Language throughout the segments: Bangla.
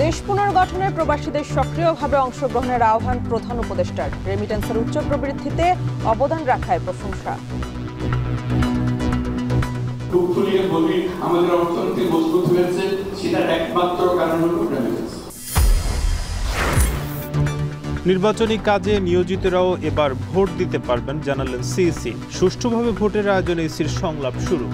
দেশ পুনর্গঠনে প্রবাসীদের সক্রিয়ভাবে অংশগ্রহণের আহ্বান প্রধান উপদেষ্টার। রেমিটেন্সের উচ্চ প্রবৃদ্ধিতে অবদান রাখায় প্রশংসা। আমাদের অর্থনীতি মজবুত হয়েছে, সেটার একমাত্র কারণ হলো রেমিটেন্স। নির্বাচনী কাজে নিয়োজিতরাও এবার ভোট দিতে পারবেন জানালেন সিইসি। সুষ্ঠুভাবে ভোটের আয়োজনে ইসির সংলাপ শুরু।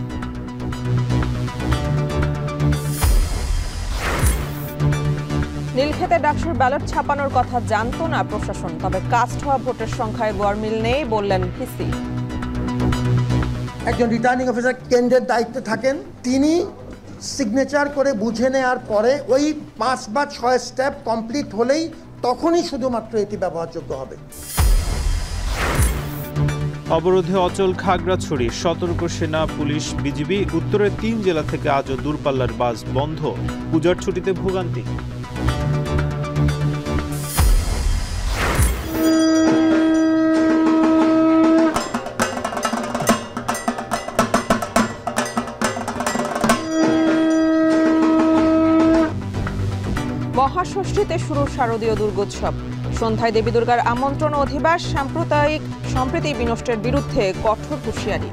নীলক্ষেতে ডাকসুর ব্যালট ছাপানোর কথা জানত না প্রশাসন, তবে কাস্ট হওয়া ভোটের সংখ্যায় গড়মিল নেই বললেন ভিসি। একজন রিটার্নিং অফিসার কেন্দ্রের দায়িত্বে থাকেন, তিনি সিগনেচার করে বুঝে নেওয়ার পরে ওই 5 বা 6 স্টেপ কমপ্লিট হলেই তখনই শুধুমাত্র এটি ব্যবহারযোগ্য হবে। অবরোধে অচল খাগড়াছড়ি, সতর্ক সেনা, পুলিশ, বিজিবি। উত্তরের 3 জেলা থেকে আজও দূরপাল্লার বাস বন্ধ। পূজার ছুটিতে ভোগান্তি। মহাষষ্ঠীতে শুরু শারদীয় দুর্গোৎসব। সন্ধ্যায় দেবী দুর্গার আমন্ত্রণ অধিবাস। সাম্প্রদায়িক সম্প্রীতি বিনষ্টের বিরুদ্ধে কঠোর হুঁশিয়ারি।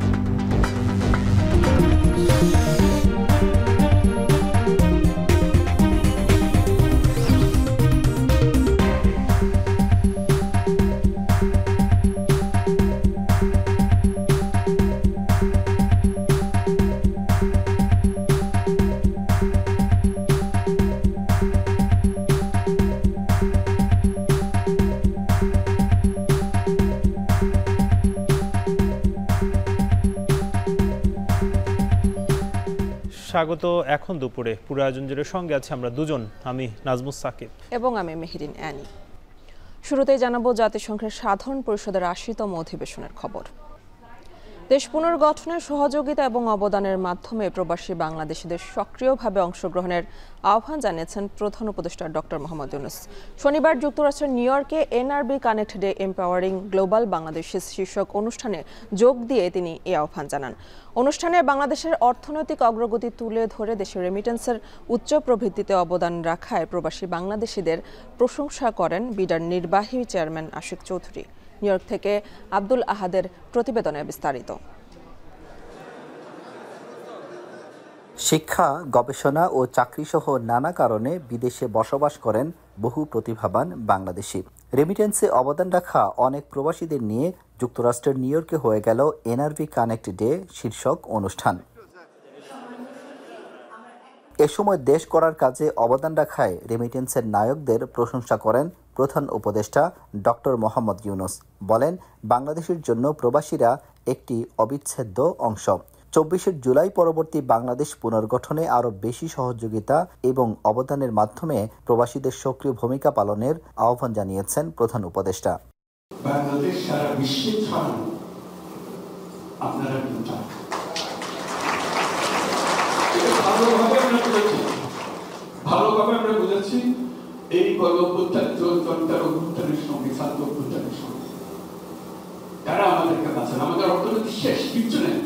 স্বাগত। এখন দুপুরে পুরো আয়োজন জুড়ে সঙ্গে আছে আমরা দুজন, আমি নাজমুস সাকিব এবং আমি মেহেরিন অ্যানি। শুরুতেই জানাবো জাতিসংঘের সাধারণ পরিষদের 80তম অধিবেশনের খবর। দেশ পুনর্গঠনের সহযোগিতা এবং অবদানের মাধ্যমে প্রবাসী বাংলাদেশিদের সক্রিয়ভাবে অংশগ্রহণের আহ্বান জানিয়েছেন প্রধান উপদেষ্টা ডক্টর মোহাম্মদ ইউনূস। শনিবার যুক্তরাষ্ট্রের নিউ ইয়র্কে NRB connect day empowering global বাংলাদেশিস শীর্ষক অনুষ্ঠানে যোগ দিয়ে তিনি এই আহ্বান জানান। অনুষ্ঠানে বাংলাদেশের অর্থনৈতিক অগ্রগতি তুলে ধরে দেশের রেমিটেন্সের উচ্চ প্রবৃদ্ধিতে অবদান রাখায় প্রবাসী বাংলাদেশিদের প্রশংসা করেন বিডার নির্বাহী chairman Ashik Chowdhury. New York থেকে আব্দুল আহাদের প্রতিবেদনে বিস্তারিত। শিক্ষা, গবেষণা ও চাকরিসহ নানা কারণে বিদেশে বসবাস করেন বহু প্রতিভাবান বাংলাদেশি। রেমিটেন্সে অবদান রাখা অনেক প্রবাসীদের নিয়ে যুক্তরাষ্ট্রের নিউ ইয়র্কে হয়ে গেল এনআরবি কানেক্ট ডে শীর্ষক অনুষ্ঠান। এ সময় দেশ গড়ার কাজে অবদান রাখায় রেমিটেন্সের নায়কদের প্রশংসা করেন প্রধান উপদেষ্টা ডক্টর মোহাম্মদ ইউনূস। বলেন, বাংলাদেশের জন্য প্রবাসীরা একটি অবিচ্ছেদ্য অংশ। 24 জুলাই পরবর্তী বাংলাদেশ পুনর্গঠনে আরও বেশি সহযোগিতা এবং অবদানের মাধ্যমে প্রবাসীদের সক্রিয় ভূমিকা পালনের আহ্বান জানিয়েছেন প্রধান উপদেষ্টা। বাংলাদেশ সারা বিশ্বে ছড়ানো, আপনারা ভালোভাবে আমরা বুঝেছি এই অভ্যুত্থানের সঙ্গে ছাত্র অভ্যুত্থানের সঙ্গে তারা আমাদেরকে বাঁচান। আমাদের অর্থনীতি শেষ, কিচ্ছু নেই,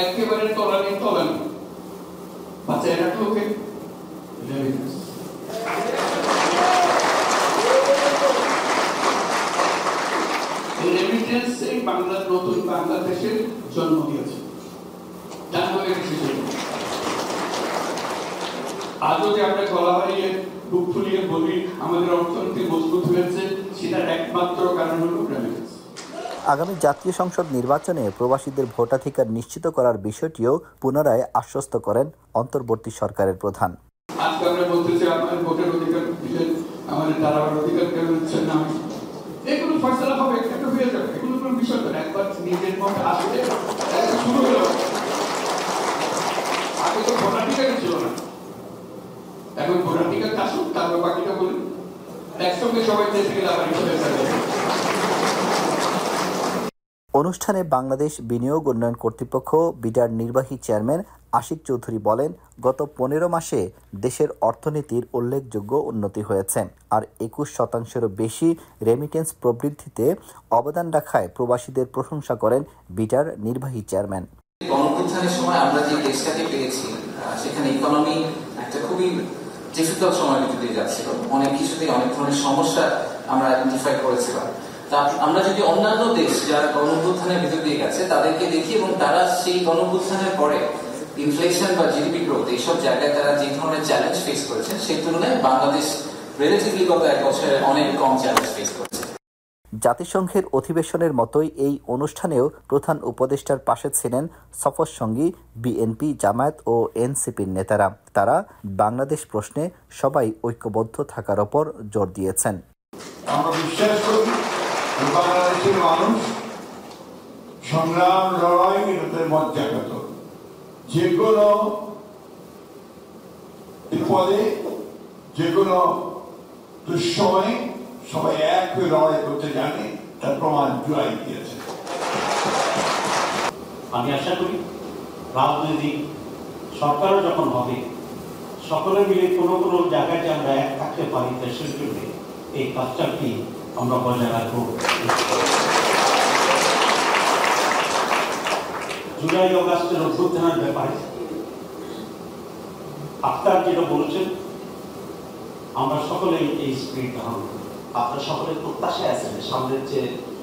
একেবারে তলানি বাঁচায় রাখলো ওকে রেমিটেন্স। এই রেমিটেন্স এই বাংলার নতুন বাংলাদেশের জন্ম দিয়েছে। আজও যে আমরা গলা হারিয়ে বুক ফুলিয়ে বলি আমাদের অর্থনীতি মজবুত হয়েছে, সেটার একমাত্র কারণ হলো রেমিটেন্স। আগামী জাতীয় সংসদ নির্বাচনে প্রবাসীদের ভোটাধিকার নিশ্চিত করার বিষয়টিও পুনরায় আশ্বস্ত করেন অন্তর্বর্তী সরকারের প্রধান। আজকে আমরা বলতে চাই আমাদের ভোটের অধিকার দিলেন, আমাদের দাঁড়াবার অধিকার কেউ দিচ্ছেন না, এগুলো ফয়সালা হবে, একটা হয়ে যাবে, এগুলো কোনো বিষয় না। একবার নিজের মধ্যে আসলে শুরু হলো। আগে তো ভোটাধিকারই ছিল না, এখন ভোটাধিকার আসুক, তারপর বাকিটা বলি একসঙ্গে সবাই দেশে গেলে আবার হয়ে যাবে। অনুষ্ঠানে বাংলাদেশ বিনিয়োগ উন্নয়ন কর্তৃপক্ষ বিডার নির্বাহী চেয়ারম্যান আশিক চৌধুরী বলেন, গত 15 মাসে দেশের অর্থনীতির উল্লেখযোগ্য উন্নতি হয়েছে, আর 21% বেশি রেমিটেন্স প্রবৃদ্ধিতে অবদান রাখায় প্রবাসীদের প্রশংসা করেন বিডার নির্বাহী চেয়ারম্যান। গণঅভ্যুত্থানের সময় আমরা যে দেশটাকে পেয়েছি, সেখানে ইকোনমি একটা খুবই ডিফিকাল্ট সময়ের ভিতর দিয়ে যাচ্ছিল, অনেক কিছুতেই অনেক ধরনের সমস্যা আমরা আইডেন্টিফাই করেছিলাম। তা আমরা যদি অন্যান্য দেশ যারা গণঅভ্যুত্থানের ভিতর দিয়ে গেছে তাদেরকে দেখি এবং তারা সেই গণঅভ্যুত্থানের পরে ইনফ্লেশন বা জিডিপি গ্রোথ এইসব জায়গায় তারা যে ধরনের চ্যালেঞ্জ ফেস করেছে সেই তুলনায় বাংলাদেশ রিলেটিভলি গত এক বছরে অনেক কম চ্যালেঞ্জ ফেস করেছে। জাতিসংঘের অধিবেশনের মতোই এই অনুষ্ঠানেও প্রধান উপদেষ্টার পাশে ছিলেন সফর সঙ্গী বিএনপি, জামায়াত ও এনসিপির নেতারা। তারা বাংলাদেশ প্রশ্নে সবাই ঐক্যবদ্ধ থাকার ওপর জোর দিয়েছেন। আমরা বিশ্বাস করি বাংলাদেশের মানুষ সংগ্রাম লড়াই এটাতে মজ্জাগত, যে কোনো বিপদে যে কোনো দুঃসময়ে সবাই এক হয়ে লড়াই করতে জানে, তার প্রমাণ জুড়াই দিয়েছে। আমি আশা করি রাজনৈতিক সরকারও যখন হবে সকলে মিলে কোনো কোনো জায়গায় যে আমরা এক থাকতে পারি দেশের জন্য, এই কাজটাকে আমরা বজায় রাখবো। জুলাই অগাস্টের অভ্যুত্থানের ব্যাপারে আপনারা যেটা বলছেন, আমরা সকলেই এই স্পিরিট ধারণ করি। আপনারা সকলের প্রত্যাশায় আছেন সামনের যে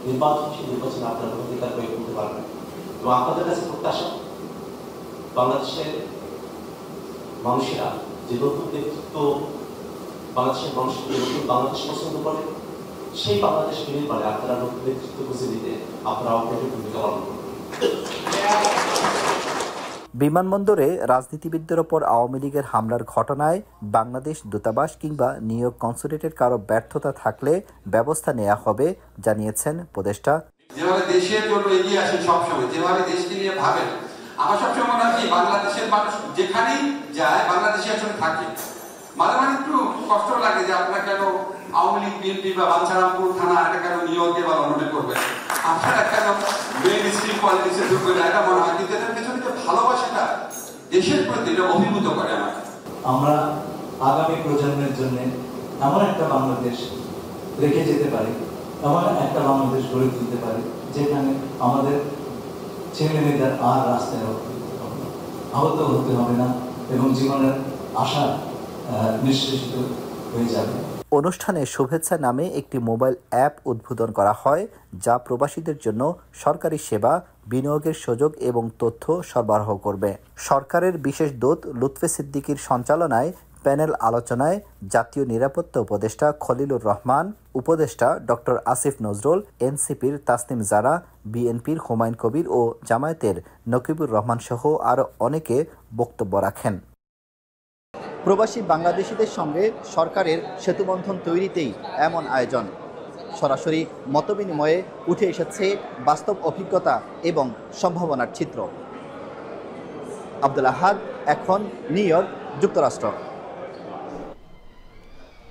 নির্বাচন, সেই নির্বাচনে আপনারা অধিকার প্রয়োগ করতে পারবেন। এবং আপনাদের কাছে প্রত্যাশা বাংলাদেশের মানুষেরা যে নতুন নেতৃত্ব, বাংলাদেশের মানুষ যে নতুন বাংলাদেশ পছন্দ করে, সেই বাংলাদেশ নির্মাণে আপনারা নতুন নেতৃত্ব খুঁজে দিতে আপনারা অগ্রণী ভূমিকা পালন করবেন। বিমানবন্দরে রাজনীতিবিদদের ওপর আওয়ামী লীগের হামলার ঘটনায় বাংলাদেশ দূতাবাস কিংবা নিয়োগ কনসুলেটের কারো ব্যর্থতা থাকলে ব্যবস্থা নেওয়া হবে জানিয়েছেন উপদেষ্টা। যেভাবে দেশের জন্য এগিয়ে আসেন সবসময়, যেভাবে দেশকে নিয়ে ভাবেন, আমার সবসময় মনে হয় বাংলাদেশের মানুষ যেখানেই যায় বাংলাদেশে আসলে থাকে। মাঝে মাঝে একটু কষ্ট লাগে যে আপনারা কেন আওয়ামী লীগ, বিএনপি বা বাঞ্ছারামপুর থানা এটা কেন নিয়োগে বা অনুমোদন করবেন, আপনারা কেন মেইন স্ট্রিম পলিটিক্সে ঢুকবেন, এটা মনে হয়। কিন্তু এদের পেছনে যে ভালোবাসাটা দেশের প্রতি, এটা অভিভূত করে আমাকে। আমরা আগামী প্রজন্মের জন্য এমন একটা বাংলাদেশ রেখে যেতে পারি, এমন একটা বাংলাদেশ গড়ে তুলতে পারি যেখানে আমাদের ছেলে মেয়েদের আর রাস্তায় আহত হতে হবে না এবং জীবনের আশা নিশ্চিত হয়ে যাবে। অনুষ্ঠানে শুভেচ্ছা নামে একটি মোবাইল অ্যাপ উদ্বোধন করা হয়, যা প্রবাসীদের জন্য সরকারি সেবা, বিনিয়োগের সুযোগ এবং তথ্য সরবরাহ করবে। সরকারের বিশেষ দূত লুৎফে সিদ্দিকীর সঞ্চালনায় প্যানেল আলোচনায় জাতীয় নিরাপত্তা উপদেষ্টা খলিলুর রহমান, উপদেষ্টা ডক্টর আসিফ নজরুল, এনসিপির তাসনিম জারা, বিএনপির হুমায়ুন কবির ও জামায়াতের নকিবুর রহমান সহ আরও অনেকে বক্তব্য রাখেন। প্রবাসী বাংলাদেশিদের সঙ্গে সরকারের সেতুবন্ধন তৈরিতেই এমন আয়োজন। সরাসরি মতবিনিময়ে উঠে এসেছে বাস্তব অভিজ্ঞতা এবং সম্ভাবনার চিত্র। আব্দুল আহাদ, এখন নিউ ইয়র্ক, যুক্তরাষ্ট্র।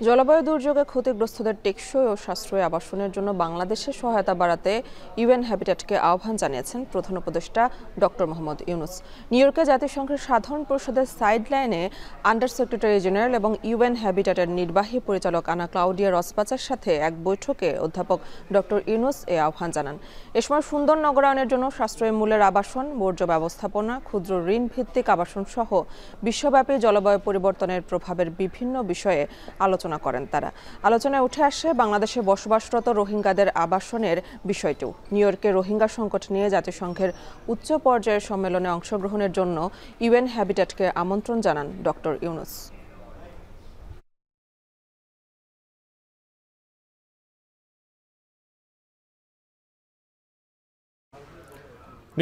জলবায়ু দুর্যোগে ক্ষতিগ্রস্তদের টেকসই ও সাশ্রয়ী আবাসনের জন্য বাংলাদেশের সহায়তা বাড়াতে ইউএন হ্যাবিট্যাটকে আহ্বান জানিয়েছেন প্রধান উপদেষ্টা ডক্টর মোহাম্মদ ইউনুস। নিউ ইয়র্কে জাতিসংঘের সাধারণ পরিষদের সাইডলাইনে আন্ডার সেক্রেটারি জেনারেল এবং ইউএন হ্যাবিট্যাটের নির্বাহী পরিচালক আনা ক্লাউডিয়া রসবাচার সাথে এক বৈঠকে অধ্যাপক ডক্টর ইউনুস এ আহ্বান জানান। এ সময় সুন্দর নগরায়নের জন্য সাশ্রয়ী মূল্যের আবাসন, বর্জ্য ব্যবস্থাপনা, ক্ষুদ্র ঋণ ভিত্তিক আবাসন সহ বিশ্বব্যাপী জলবায়ু পরিবর্তনের প্রভাবের বিভিন্ন বিষয়ে আলোচনা করেন তারা। আলোচনায় উঠে আসে বাংলাদেশে বসবাসরত রোহিঙ্গাদের আবাসনের বিষয়টিও। নিউ ইয়র্কে রোহিঙ্গা সংকট নিয়ে জাতিসংঘের উচ্চ পর্যায়ের সম্মেলনে অংশগ্রহণের জন্য ইউএন হ্যাবিট্যাটকে আমন্ত্রণ জানান ডক্টর ইউনুস।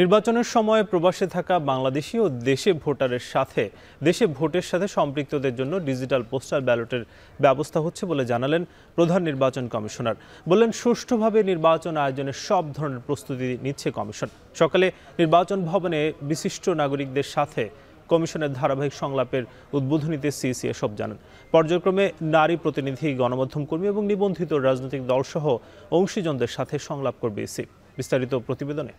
নির্বাচনের সময় প্রবাসে থাকা বাংলাদেশি ও দেশে ভোটের সাথে সম্পৃক্তদের জন্য ডিজিটাল পোস্টাল ব্যালটের ব্যবস্থা হচ্ছে বলে জানালেন প্রধান নির্বাচন কমিশনার। বললেন, সুষ্ঠুভাবে নির্বাচন আয়োজনের সব ধরনের প্রস্তুতি নিচ্ছে কমিশন। সকালে নির্বাচন ভবনে বিশিষ্ট নাগরিকদের সাথে কমিশনের ধারাবাহিক সংলাপের উদ্বোধনীতে সিইসি এসব জানান। পর্যায়ক্রমে নারী প্রতিনিধি, গণমাধ্যম কর্মী এবং নিবন্ধিত রাজনৈতিক দলসহ অংশীজনদের সাথে সংলাপ করবে ইসি। বিস্তারিত প্রতিবেদনে।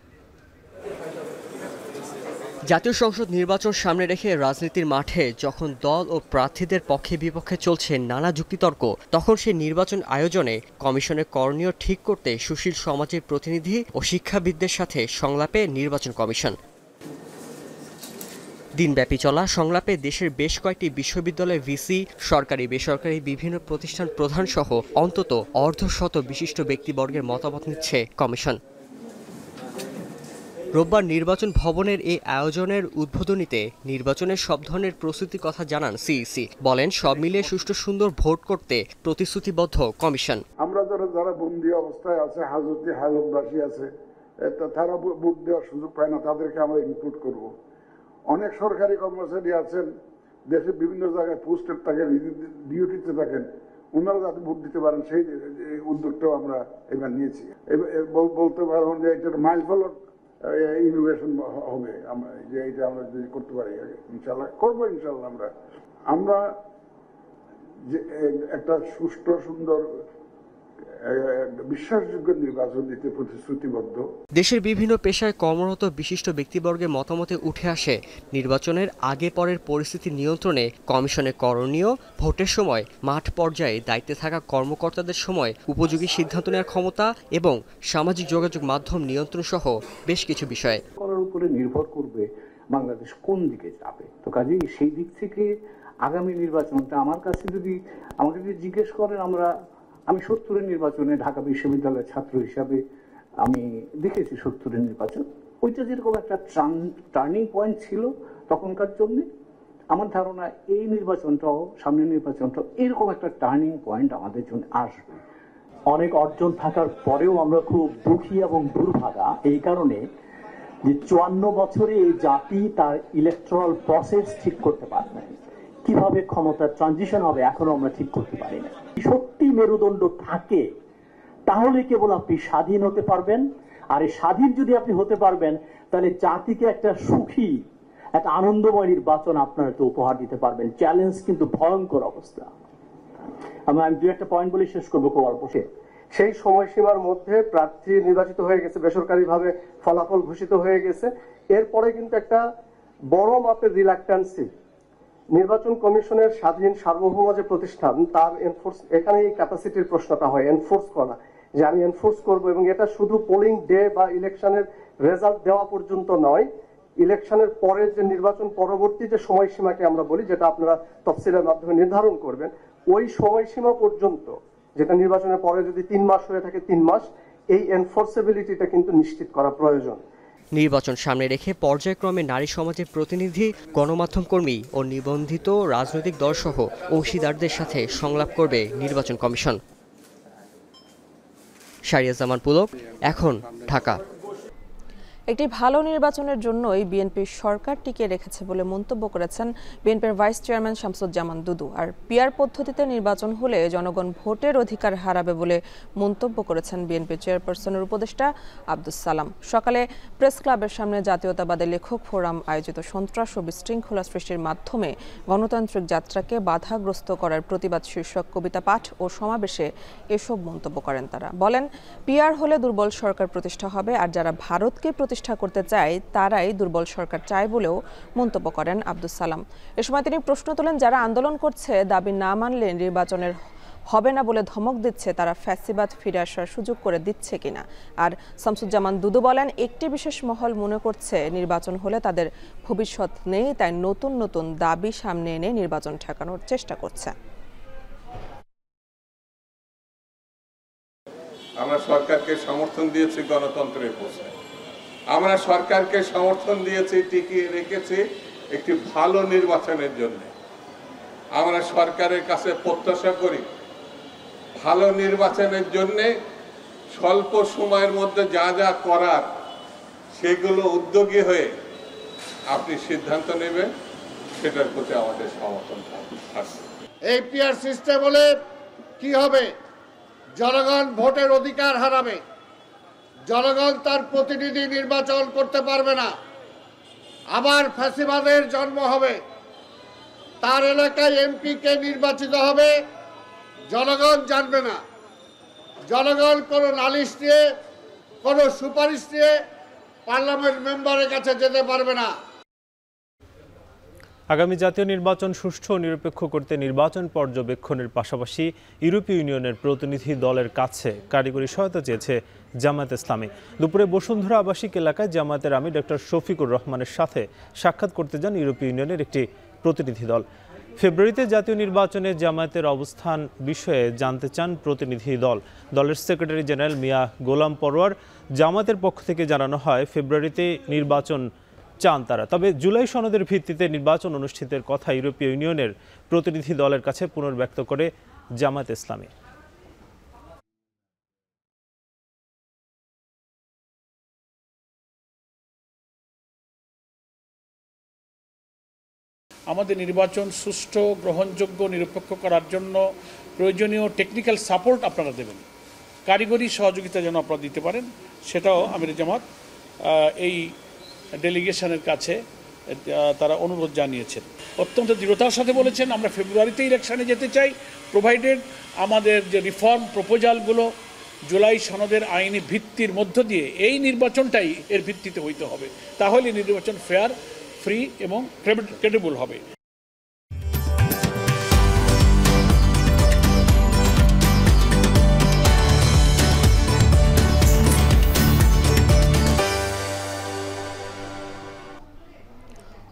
জাতীয় সংসদ নির্বাচন সামনে রেখে রাজনীতির মাঠে যখন দল ও প্রার্থীদের পক্ষে বিপক্ষে চলছে নানা যুক্তিতর্ক, তখন সেই নির্বাচন আয়োজনে কমিশনের করণীয় ঠিক করতে সুশীল সমাজের প্রতিনিধি ও শিক্ষাবিদদের সাথে সংলাপে নির্বাচন কমিশন। দিনব্যাপী চলা সংলাপে দেশের বেশ কয়েকটি বিশ্ববিদ্যালয় ভিসি, সরকারি বেসরকারি বিভিন্ন প্রতিষ্ঠান প্রধান সহ অন্তত অর্ধশত বিশিষ্ট ব্যক্তিবর্গের মতামত নিচ্ছে কমিশন। রোববার নির্বাচন ভবনের এই আয়োজনের উদ্বোধনীতে নির্বাচনের সব ধরনের প্রস্তুতির কথা জানান সিইসি। বলেন, সব মিলিয়ে সুষ্ঠু সুন্দর ভোট করতে প্রতিশ্রুতিবদ্ধ কমিশন। আমরা যারা বন্দী অবস্থায় আছে, হাজতবাসী আছে, তারা ভোট দেওয়ার সুযোগ পায় না, তাদেরকে আমরা ইনক্লুড করব। অনেক সরকারি কর্মচারী আছেন, দেশের বিভিন্ন জায়গায় পোস্টেড থাকেন, ডিউটিতে থাকেন, ওনারা যাতে ভোট দিতে পারেন সেই উদ্যোগটাও আমরা এবার নিয়েছি। বলতে পারবো যে এটা মাইলফলক ইনোভেশন হবে, যে এটা আমরা যদি করতে পারি ইনশাল্লাহ করবো। ইনশাল্লাহ আমরা যে একটা সুষ্ঠু সুন্দর বিশ্বাসযোগ্য নির্বাচন দিতে প্রতিশ্রুতিবদ্ধ। দেশের বিভিন্ন পেশায় কর্মরত বিশিষ্ট ব্যক্তিবর্গের মতামতে উঠে আসে নির্বাচনের আগে পরের পরিস্থিতি নিয়ন্ত্রণে কমিশনের করণীয়, ভোটের সময় মাঠ পর্যায়ে দায়িত্বে থাকা কর্মকর্তাদের সময় উপযোগী সিদ্ধান্ত নেওয়ার ক্ষমতা এবং সামাজিক যোগাযোগ মাধ্যম নিয়ন্ত্রণ সহ বেশ কিছু বিষয়। করার উপরে নির্ভর করবে বাংলাদেশ কোন দিকে যাবে। তো কাজেই সেই দিক থেকে আগামী নির্বাচনটা আমাকে যদি জিজ্ঞেস করেন, আমি 70-এর নির্বাচনে ঢাকা বিশ্ববিদ্যালয়ের ছাত্র হিসাবে আমি দেখেছি 70-এর নির্বাচন, ওইটা যেরকম একটা টার্নিং পয়েন্ট ছিল তখনকার জন্য, আমার ধারণা এই নির্বাচনটাও, সামনের নির্বাচনটাও এরকম একটা টার্নিং পয়েন্ট আমাদের জন্য আসবে। অনেক অর্জন থাকার পরেও আমরা খুব দুঃখী এবং দুর্ভাগা এই কারণে যে 54 বছরে এই জাতি তার ইলেকট্রাল প্রসেস ঠিক করতে পারে না। কিভাবে ক্ষমতার ট্রানজিশন হবে এখনো আমরা ঠিক করতে পারি না। সত্যি মেরুদণ্ড থাকে তাহলে কেবল আপনি স্বাধীন হতে পারবেন। আর এই স্বাধীন যদি আপনি হতে পারবেন তাহলে জাতিকে একটা সুখী, একটা আনন্দময় নির্বাচন আপনারা তো উপহার দিতে পারবেন। চ্যালেঞ্জ কিন্তু ভয়ঙ্কর অবস্থা। আমি দু একটা পয়েন্ট বলে শেষ করবো খুব অল্প। সেই সময়সীমার মধ্যে প্রার্থী নির্বাচিত হয়ে গেছে, বেসরকারিভাবে ফলাফল ঘোষিত হয়ে গেছে। এরপরে কিন্তু একটা বড় মাপের রিল্যাক্টেন্সি নির্বাচন কমিশনের স্বাধীন সার্বভৌম যে প্রতিষ্ঠান, তার এনফোর্স, এখানে এই ক্যাপাসিটির প্রশ্নটা হয়, এনফোর্স করা, যে আমি এনফোর্স করব। এবং এটা শুধু পোলিং ডে বা ইলেকশনের রেজাল্ট দেওয়া পর্যন্ত নয়, ইলেকশনের পরের যে নির্বাচন পরবর্তী যে সময়সীমাকে আমরা বলি, যেটা আপনারা তফসিলের মাধ্যমে নির্ধারণ করবেন, ওই সময়সীমা পর্যন্ত, যেটা নির্বাচনের পরে যদি 3 মাস হয়ে থাকে 3 মাস, এই এনফোর্সেবিলিটিটা কিন্তু নিশ্চিত করা প্রয়োজন। নির্বাচন সামনে রেখে পর্যায়ক্রমে নারী সমাজের প্রতিনিধি, গণমাধ্যম কর্মী ও নিবন্ধিত রাজনৈতিক দলসহ অংশীদারদের সাথে সংলাপ করবে নির্বাচন কমিশন। শাহরিয়ার জামান পুলক, এখন, ঢাকা। একটি ভালো নির্বাচনের জন্যই বিএনপির সরকার টিকিয়ে রেখেছে বলে মন্তব্য করেছেন বিএনপির ভাইস চেয়ারম্যান শামসুজ্জামান দুদু। আর পিআর পদ্ধতিতে নির্বাচন হলে জনগণ ভোটের অধিকার হারাবে বলে মন্তব্য করেছেন বিএনপি চেয়ারপারসনের উপদেষ্টা আব্দুস সালাম। সকালে প্রেস ক্লাবের সামনে জাতীয়তাবাদী লেখক ফোরাম আয়োজিত সন্ত্রাস ও বিশৃঙ্খলা সৃষ্টির মাধ্যমে গণতান্ত্রিক যাত্রাকে বাধাগ্রস্ত করার প্রতিবাদ শীর্ষক কবিতা পাঠ ও সমাবেশে এসব মন্তব্য করেন তারা। বলেন, পিআর হলে দুর্বল সরকার প্রতিষ্ঠা হবে, আর যারা ভারতকে প্রতিষ্ঠা করতে চায় তারাই দুর্বল সরকার চায় বলেও মন্তব্য করেন আব্দুস সালাম। এ সময় তিনি প্রশ্ন তোলেন, যারা আন্দোলন করছে, দাবি না মানলে নির্বাচনের হবে না বলে ধমক দিচ্ছে, তারা ফ্যাসিবাদ ফিরে আসার সুযোগ করে দিচ্ছে কিনা। আর শামসুজ্জামান দুদু বলেন, একটি বিশেষ মহল মনে করছে নির্বাচন হলে তাদের ভবিষ্যৎ নেই, তাই নতুন নতুন দাবি সামনে এনে নির্বাচন ঠেকানোর চেষ্টা করছে। আমরা সরকারকে সমর্থন দিয়েছি গণতন্ত্রের প্রশ্নে, আমরা সরকারকে সমর্থন দিয়েছি, টিকিয়ে রেখেছি একটি ভালো নির্বাচনের জন্য। আমরা সরকারের কাছে প্রত্যাশা করি ভালো নির্বাচনের জন্য স্বল্প সময়ের মধ্যে যা যা করার সেগুলো উদ্যোগী হয়ে আপনি সিদ্ধান্ত নেবেন, সেটার প্রতি আমাদের সমর্থন আছে। এই পিআর সিস্টেম হলে কি হবে? জনগণ ভোটের অধিকার হারাবে, জনগণ তার প্রতিনিধি নির্বাচন করতে পারবে না, আবার ফ্যাসিবাদের জন্ম হবে, তার এলাকায় এমপি কে নির্বাচিত হবে জনগণ জানবে না, জনগণ কোনো নালিশ দিয়ে, কোনো সুপারিশ দিয়ে পার্লামেন্ট মেম্বারের কাছে যেতে পারবে না। আগামী জাতীয় নির্বাচন সুষ্ঠু ও নিরপেক্ষ করতে নির্বাচন পর্যবেক্ষণের পাশাপাশি ইউরোপীয় ইউনিয়নের প্রতিনিধি দলের কাছে কারিগরি সহায়তা চেয়েছে জামায়াত ইসলামী। দুপুরে বসুন্ধরা আবাসিক এলাকায় জামায়াতের আমির ডক্টর শফিকুর রহমানের সাথে সাক্ষাৎ করতে যান ইউরোপীয় ইউনিয়নের একটি প্রতিনিধি দল। ফেব্রুয়ারিতে জাতীয় নির্বাচনে জামায়াতের অবস্থান বিষয়ে জানতে চান প্রতিনিধি দল। দলের সেক্রেটারি জেনারেল মিয়া গোলাম পরোয়ার জামায়াতের পক্ষ থেকে জানানো হয় ফেব্রুয়ারিতে নির্বাচন চান তারা, তবে জুলাই সনদের ভিত্তিতে নির্বাচন অনুষ্ঠিতের কথা ইউরোপীয় ইউনিয়নের প্রতিনিধি দলের কাছে পুনর্ব্যক্ত করে জামায়াত ইসলামী। আমাদের নির্বাচন সুষ্ঠু, গ্রহণযোগ্য, নিরপেক্ষ করার জন্য প্রয়োজনীয় টেকনিক্যাল সাপোর্ট আপনারা দেবেন, কারিগরি সহযোগিতা যেন আপনারা দিতে পারেন, সেটাও আমির জামাত এই ডেলিগেশনের কাছে তারা অনুরোধ জানিয়েছেন। অত্যন্ত দৃঢ়তার সাথে বলেছেন আমরা ফেব্রুয়ারিতে ইলেকশনে যেতে চাই, প্রোভাইডেড আমাদের যে রিফর্ম প্রপোজালগুলো জুলাই সনদের আইনি ভিত্তির মধ্য দিয়ে এই নির্বাচনটাই এর ভিত্তিতে হইতে হবে, তাহলে নির্বাচন ফেয়ার, ফ্রি এবং ক্রেডিবল হবে।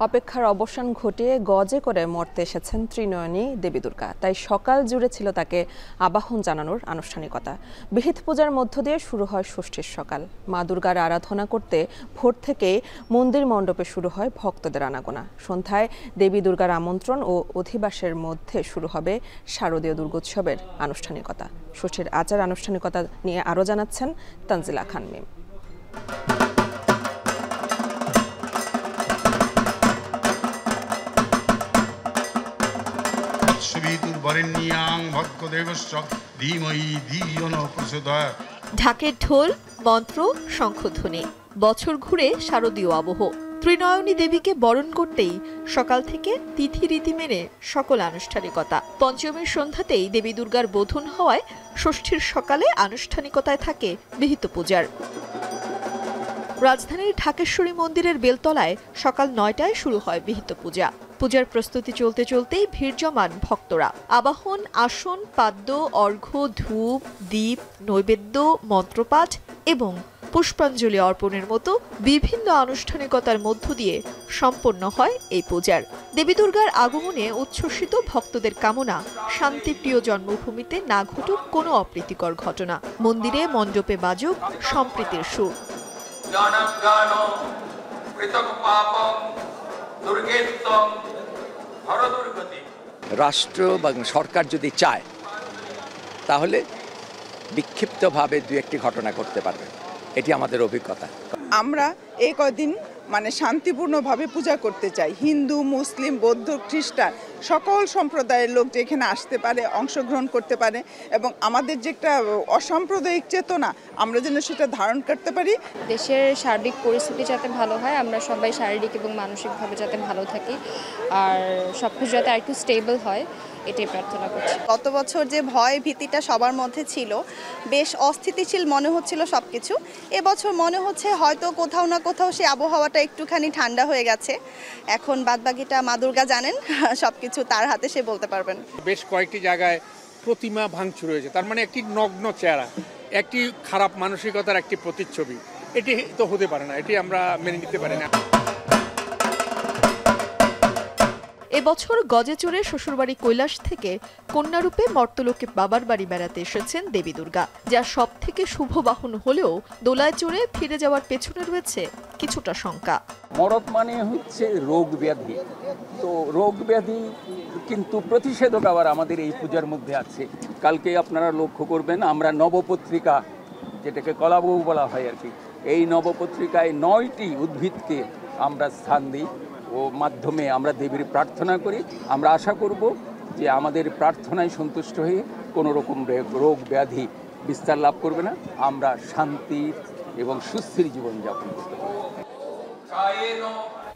অপেক্ষার অবসান ঘটিয়ে গজে করে মর্তে এসেছেন ত্রিনয়নী দেবী দুর্গা, তাই সকাল জুড়ে ছিল তাকে আবাহন জানানোর আনুষ্ঠানিকতা। বিহিত পূজার মধ্য দিয়ে শুরু হয় ষষ্ঠীর সকাল। মা দুর্গার আরাধনা করতে ভোর থেকে মন্দির মণ্ডপে শুরু হয় ভক্তদের আনাগোনা। সন্ধ্যায় দেবী দুর্গার আমন্ত্রণ ও অধিবাসের মধ্যে শুরু হবে শারদীয় দুর্গোৎসবের আনুষ্ঠানিকতা। ষষ্ঠীর আচার আনুষ্ঠানিকতা নিয়ে আরও জানাচ্ছেন তানজিলা খান মিম। ঢাকের ঢোল, মন্ত্র, শঙ্খধ্বনি, বছর ঘুরে শারদীয় আবহ। ত্রিনয়নী দেবীকে বরণ করতেই সকাল থেকে তিথি রীতি মেনে সকল আনুষ্ঠানিকতা। পঞ্চমীর সন্ধ্যাতেই দেবী দুর্গার বোধন হওয়ায় ষষ্ঠীর সকালে আনুষ্ঠানিকতায় থাকে বিহিত পূজার। রাজধানীর ঢাকেশ্বরী মন্দিরের বেলতলায় সকাল ৯টায় শুরু হয় বিহিত পূজা। পূজার প্রস্তুতি চলতে চলতেই ভিড় জমান ভক্তরা। আবাহন, আসন, পাদ্য, অর্ঘ্য, ধূপ, দীপ, নৈবেদ্য, মন্ত্রপাঠ এবং পুষ্পাঞ্জলি অর্পণের মতো বিভিন্ন আনুষ্ঠানিকতার মধ্য দিয়ে সম্পন্ন হয় এই পূজার। দেবী দুর্গার আগমনে উচ্ছ্বসিত ভক্তদের কামনা, শান্তিপ্রিয় জন্মভূমিতে না ঘটুক কোনো অপ্রীতিকর ঘটনা। মন্দিরে মণ্ডপে বাজুক সম্প্রীতির সুর। রাষ্ট্র বা সরকার যদি চায় তাহলে বিক্ষিপ্তভাবে দু একটি ঘটনা করতে পারবে, এটি আমাদের অভিজ্ঞতা। আমরা এই কদিন শান্তিপূর্ণভাবে পূজা করতে চাই। হিন্দু, মুসলিম, বৌদ্ধ, খ্রিস্টান সকল সম্প্রদায়ের লোক যেখানে আসতে পারে, অংশগ্রহণ করতে পারে এবং আমাদের যে একটা অসাম্প্রদায়িক চেতনা আমরা যেন সেটা ধারণ করতে পারি। দেশের সার্বিক পরিস্থিতি যাতে ভালো হয়, আমরা সবাই শারীরিক এবং মানসিকভাবে যাতে ভালো থাকি, আর সবকিছু যাতে আরেকটু স্টেবল হয়, এটাই প্রার্থনা করছি। গত বছর যে ভয় ভীতিটা সবার মধ্যে ছিল, বেশ অস্থিতিশীল মনে হচ্ছিল সবকিছু। এবছর মনে হচ্ছে হয়তো কোথাও না কোথাও সেই আবহাওয়াটা একটুখানি ঠান্ডা হয়ে গেছে। এখন বাদবাকিটা মা দুর্গা জানেন, সবকিছু তার হাতে, সে বলতে পারবেন। বেশ কয়েকটি জায়গায় প্রতিমা ভাঙচুর হয়েছে, তার মানে একটি নগ্ন চেহারা, একটি খারাপ মানসিকতার একটি প্রতিচ্ছবি। এটি তো হতে পারে না, এটি আমরা মেনে নিতে পারি না। এবছর গজে চড়ে শ্বশুরবাড়ি কৈলাস থেকে কন্যারূপে মর্তলোকে বাবার বাড়ি বেড়াতে এসেছেন দেবী দুর্গা, যা সব থেকে শুভ বাহন হলেও দোলায় চড়ে ফিরে যাওয়ার পেছনে রয়েছে কিছুটা শঙ্কা। মরক মানে হচ্ছে রোগ ব্যাধি, তো রোগ ব্যাধি কিন্তু প্রতিষেধক আবার আমাদের এই পূজার মধ্যে আছে। কালকে আপনারা লক্ষ্য করবেন আমরা নবপত্রিকা, যেটাকে কলাবউ বলা হয় আর কি, এই নবপত্রিকায় 9টি উদ্ভিদকে আমরা স্থান দিই ও মাধ্যমে আমরা দেবীর প্রার্থনা করি। আমরা আশা করব যে আমাদের প্রার্থনায় সন্তুষ্ট হয়ে কোনো রকম রোগ ব্যাধি বিস্তার লাভ করবে না, আমরা শান্তি এবং সুস্থির জীবনযাপন করতে পারব।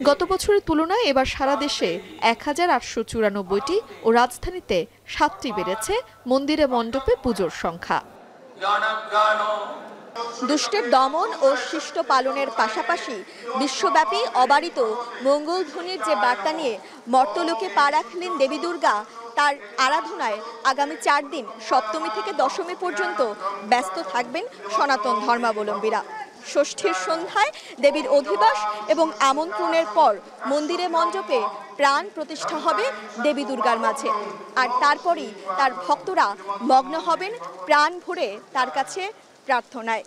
গত বছরের তুলনায় এবার সারা দেশে 1894টি ও রাজধানীতে 7টি বেড়েছে মন্দিরে মণ্ডপে পুজোর সংখ্যা। দুষ্টের দমন ও শিষ্ট পালনের পাশাপাশি বিশ্বব্যাপী অবারিত মঙ্গলধ্বনির যে বার্তা নিয়ে মর্তলোকে পা রাখলেন দেবী দুর্গা, তার আরাধনায় আগামী 4 দিন সপ্তমী থেকে দশমী পর্যন্ত ব্যস্ত থাকবেন সনাতন ধর্মাবলম্বীরা। ষষ্ঠীর সন্ধ্যায় দেবীর অধিবাস এবং আমন্ত্রণের পর মন্দিরে মণ্ডপে প্রাণ প্রতিষ্ঠা হবে দেবী দুর্গার মাঝে। আর তারপরই তার ভক্তরা মগ্ন হবেন প্রাণ ভরে তার কাছে প্রার্থনায়।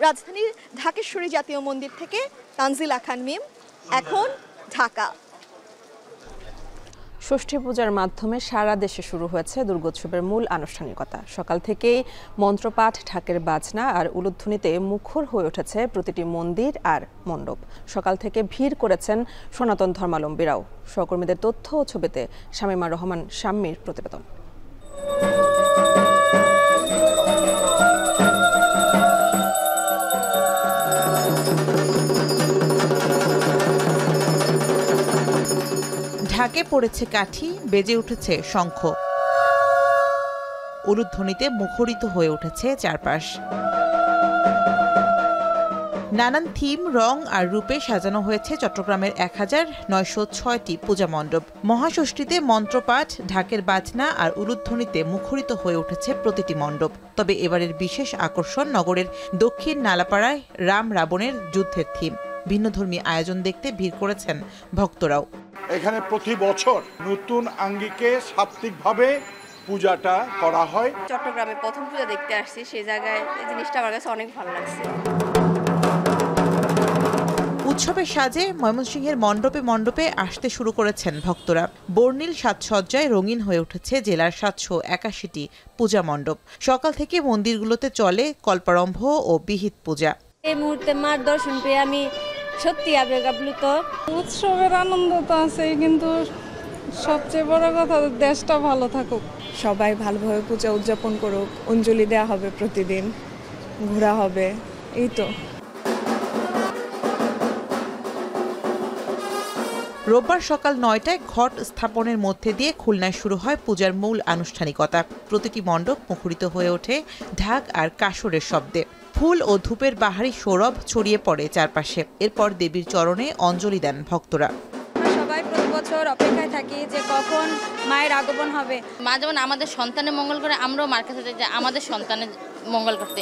রাজধানীর ঢাকেশ্বরী জাতীয় মন্দির থেকে তানজিলা খান মিম, এখন ঢাকা। ষষ্ঠী পূজার মাধ্যমে সারা দেশে শুরু হয়েছে দুর্গোৎসবের মূল আনুষ্ঠানিকতা। সকাল থেকেই মন্ত্রপাঠ, ঢাকের বাজনা আর উলুধ্বনিতে মুখর হয়ে উঠেছে প্রতিটি মন্দির আর মণ্ডপ। সকাল থেকে ভিড় করেছেন সনাতন ধর্মাবলম্বীরাও। সহকর্মীদের তথ্য ও ছবিতে শামীমা রহমান শাম্মীর প্রতিবেদন। ঢাকে পড়েছে কাঠি, বেজে উঠেছে শঙ্খ, উলুধ্বনিতে মুখরিত হয়ে উঠেছে চারপাশ। নানান থিম, রং আর রূপে সাজানো হয়েছে চট্টগ্রামের 1906টি পূজা মণ্ডপ। মহাষষ্ঠীতে মন্ত্রপাঠ, ঢাকের বাজনা আর উলুধ্বনিতে মুখরিত হয়ে উঠেছে প্রতিটি মণ্ডপ। তবে এবারের বিশেষ আকর্ষণ নগরের দক্ষিণ নালাপাড়ায় রাম রাবণের যুদ্ধের থিম। ভিন্নধর্মী আয়োজন দেখতে ভিড় করেছেন ভক্তরাও। এখানে প্রতি বছর নতুন আঙ্গিকে সাত্ত্বিকভাবে পূজাটা করা হয়। চট্টগ্রামে প্রথম পূজা দেখতে আসছি, সেই জায়গায় এই জিনিসটা আমার কাছে অনেক ভালো লাগছে। উৎসবের সাজে ময়মনসিংহের মণ্ডপে মণ্ডপে আসতে শুরু করেছেন ভক্তরা। বর্ণিল সাজসজ্জায় রঙিন হয়ে উঠেছে জেলার 781টি পূজা মণ্ডপ। সকাল থেকে মন্দিরগুলোতে চলে কল্পারম্ভ ও বিহিত পূজা। এই মুহূর্তে মার দর্শন পেয়ে আমি সত্যি আবেগাপ্লুত। উৎসবের আনন্দ তো আছেই, কিন্তু সবচেয়ে বড় কথা দেশটা ভালো থাকুক, সবাই ভালোভাবে পূজা উদযাপন করুক। অঞ্জলি দেওয়া হবে, প্রতিদিন ঘোরা হবে, এই তো। রোববার সকাল 9টায় ঘট স্থাপনের মধ্যে দিয়ে খুলনায় শুরু হয় পূজার মূল আনুষ্ঠানিকতা। প্রতিটি মণ্ডপ মুখরিত হয়ে ওঠে ঢাক আর কাসরের শব্দে। ফুল ও ধূপের বাহারি সৌরভ ছড়িয়ে পড়ে চারপাশে। এরপর দেবীর চরণে অঞ্জলি দেন ভক্তরা। সবাই প্রতি বছর অপেক্ষায় থাকি যে কখন মায়ের আগমন হবে। মা যেমন আমাদের সন্তানের মঙ্গল করে, আমরাও মার কাছে যাই যে আমাদের সন্তানের মঙ্গল করতে।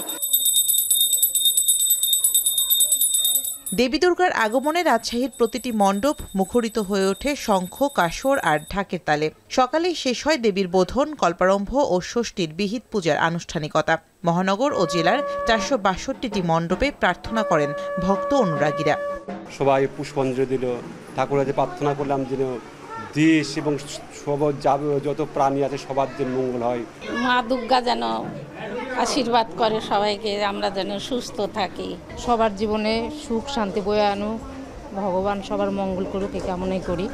দেবী দুর্গার আগমনে রাজশাহীর প্রতিটি মণ্ডপ মুখরিত হয়ে ওঠে শঙ্খ, কাসর আর ঢাকের তালে। সকালেই শেষ হয় দেবীর বোধন, কল্পারম্ভ ও ষষ্ঠীর বিহিত পূজার আনুষ্ঠানিকতা। মহানগর ও জেলার 462টি মণ্ডপে প্রার্থনা করেন ভক্ত অনুরাগীরা। সবাই পুষ্পাঞ্জলি দিল, ঠাকুরের যে প্রার্থনা করলাম যেন দেশ এবং যত প্রাণী আছে সবার যেন মঙ্গল হয়। মা দুর্গা যেন আশীর্বাদ করে সবাইকে, আমরা যেন সুস্থ থাকি, সবার জীবনে সুখ শান্তি বয়ে আনুক, ভগবান সবার মঙ্গল করুক, এই কামনাই করি।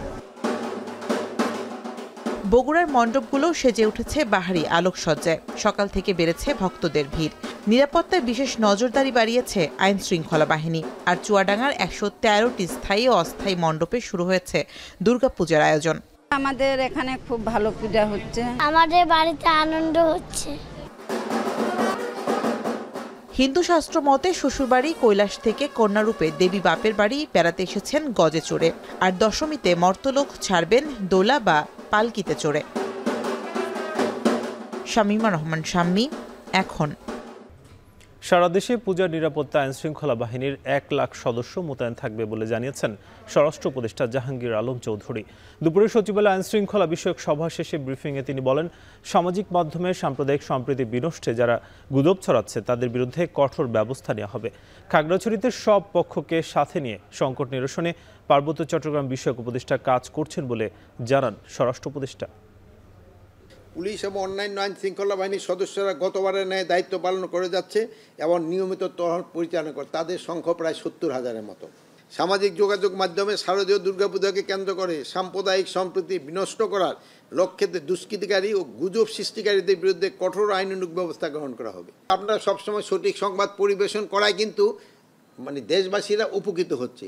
বগুড়ার মণ্ডপগুলো সেজে উঠেছে বাহারি আলোকসজ্জায়। সকাল থেকে বেড়েছে ভক্তদের ভিড়। নিরাপত্তায় বিশেষ নজরদারি বাড়িয়েছে আইন শৃঙ্খলা বাহিনী। আর চুয়াডাঙ্গার 113টি স্থায়ী ও অস্থায়ী মণ্ডপে শুরু হয়েছে দুর্গাপূজার আয়োজন। আমাদের এখানে খুব ভালো পূজা হচ্ছে, আমাদের বাড়িতে আনন্দ হচ্ছে। হিন্দু শাস্ত্র মতে শ্বশুরবাড়ি কৈলাস থেকে কন্যারূপে দেবী বাপের বাড়ি বেড়াতে এসেছেন গজে চড়ে। আর দশমীতে মর্তলোক ছাড়বেন দোলা বা পালকিতে চড়ে। শামীমা রহমান শাম্মী, এখন। সারা দেশে পূজার নিরাপত্তা আইনশৃঙ্খলা বাহিনীর 1 লাখ সদস্য মোতায়েন থাকবে বলে জানিয়েছেন স্বরাষ্ট্র উপদেষ্টা জাহাঙ্গীর আলম চৌধুরী। দুপুরে সচিবালয়ে আইনশৃঙ্খলা বিষয়ক সভা শেষে ব্রিফিংয়ে তিনি বলেন, সামাজিক মাধ্যমে সাম্প্রদায়িক সম্প্রীতি বিনষ্টে যারা গুজব ছড়াচ্ছে তাদের বিরুদ্ধে কঠোর ব্যবস্থা নেওয়া হবে। খাগড়াছড়িতে সব পক্ষকে সাথে নিয়ে সংকট নিরসনে পার্বত্য চট্টগ্রাম বিষয়ক উপদেষ্টা কাজ করছেন বলে জানান স্বরাষ্ট্র উপদেষ্টা। পুলিশ এবং অন্যান্য আইন শৃঙ্খলা বাহিনীর সদস্যরা গতবারের ন্যায় দায়িত্ব পালন করে যাচ্ছে এবং নিয়মিত টহল পরিচালনা করে। তাদের সংখ্যা প্রায় 70,000-এর মতো। সামাজিক যোগাযোগ মাধ্যমে শারদীয় দুর্গাপূজাকে কেন্দ্র করে সাম্প্রদায়িক সম্প্রীতি বিনষ্ট করার লক্ষ্যে দুষ্কৃতিকারী ও গুজব সৃষ্টিকারীদের বিরুদ্ধে কঠোর আইনানুগ ব্যবস্থা গ্রহণ করা হবে। আপনারা সবসময় সঠিক সংবাদ পরিবেশন করায় কিন্তু দেশবাসীরা উপকৃত হচ্ছে।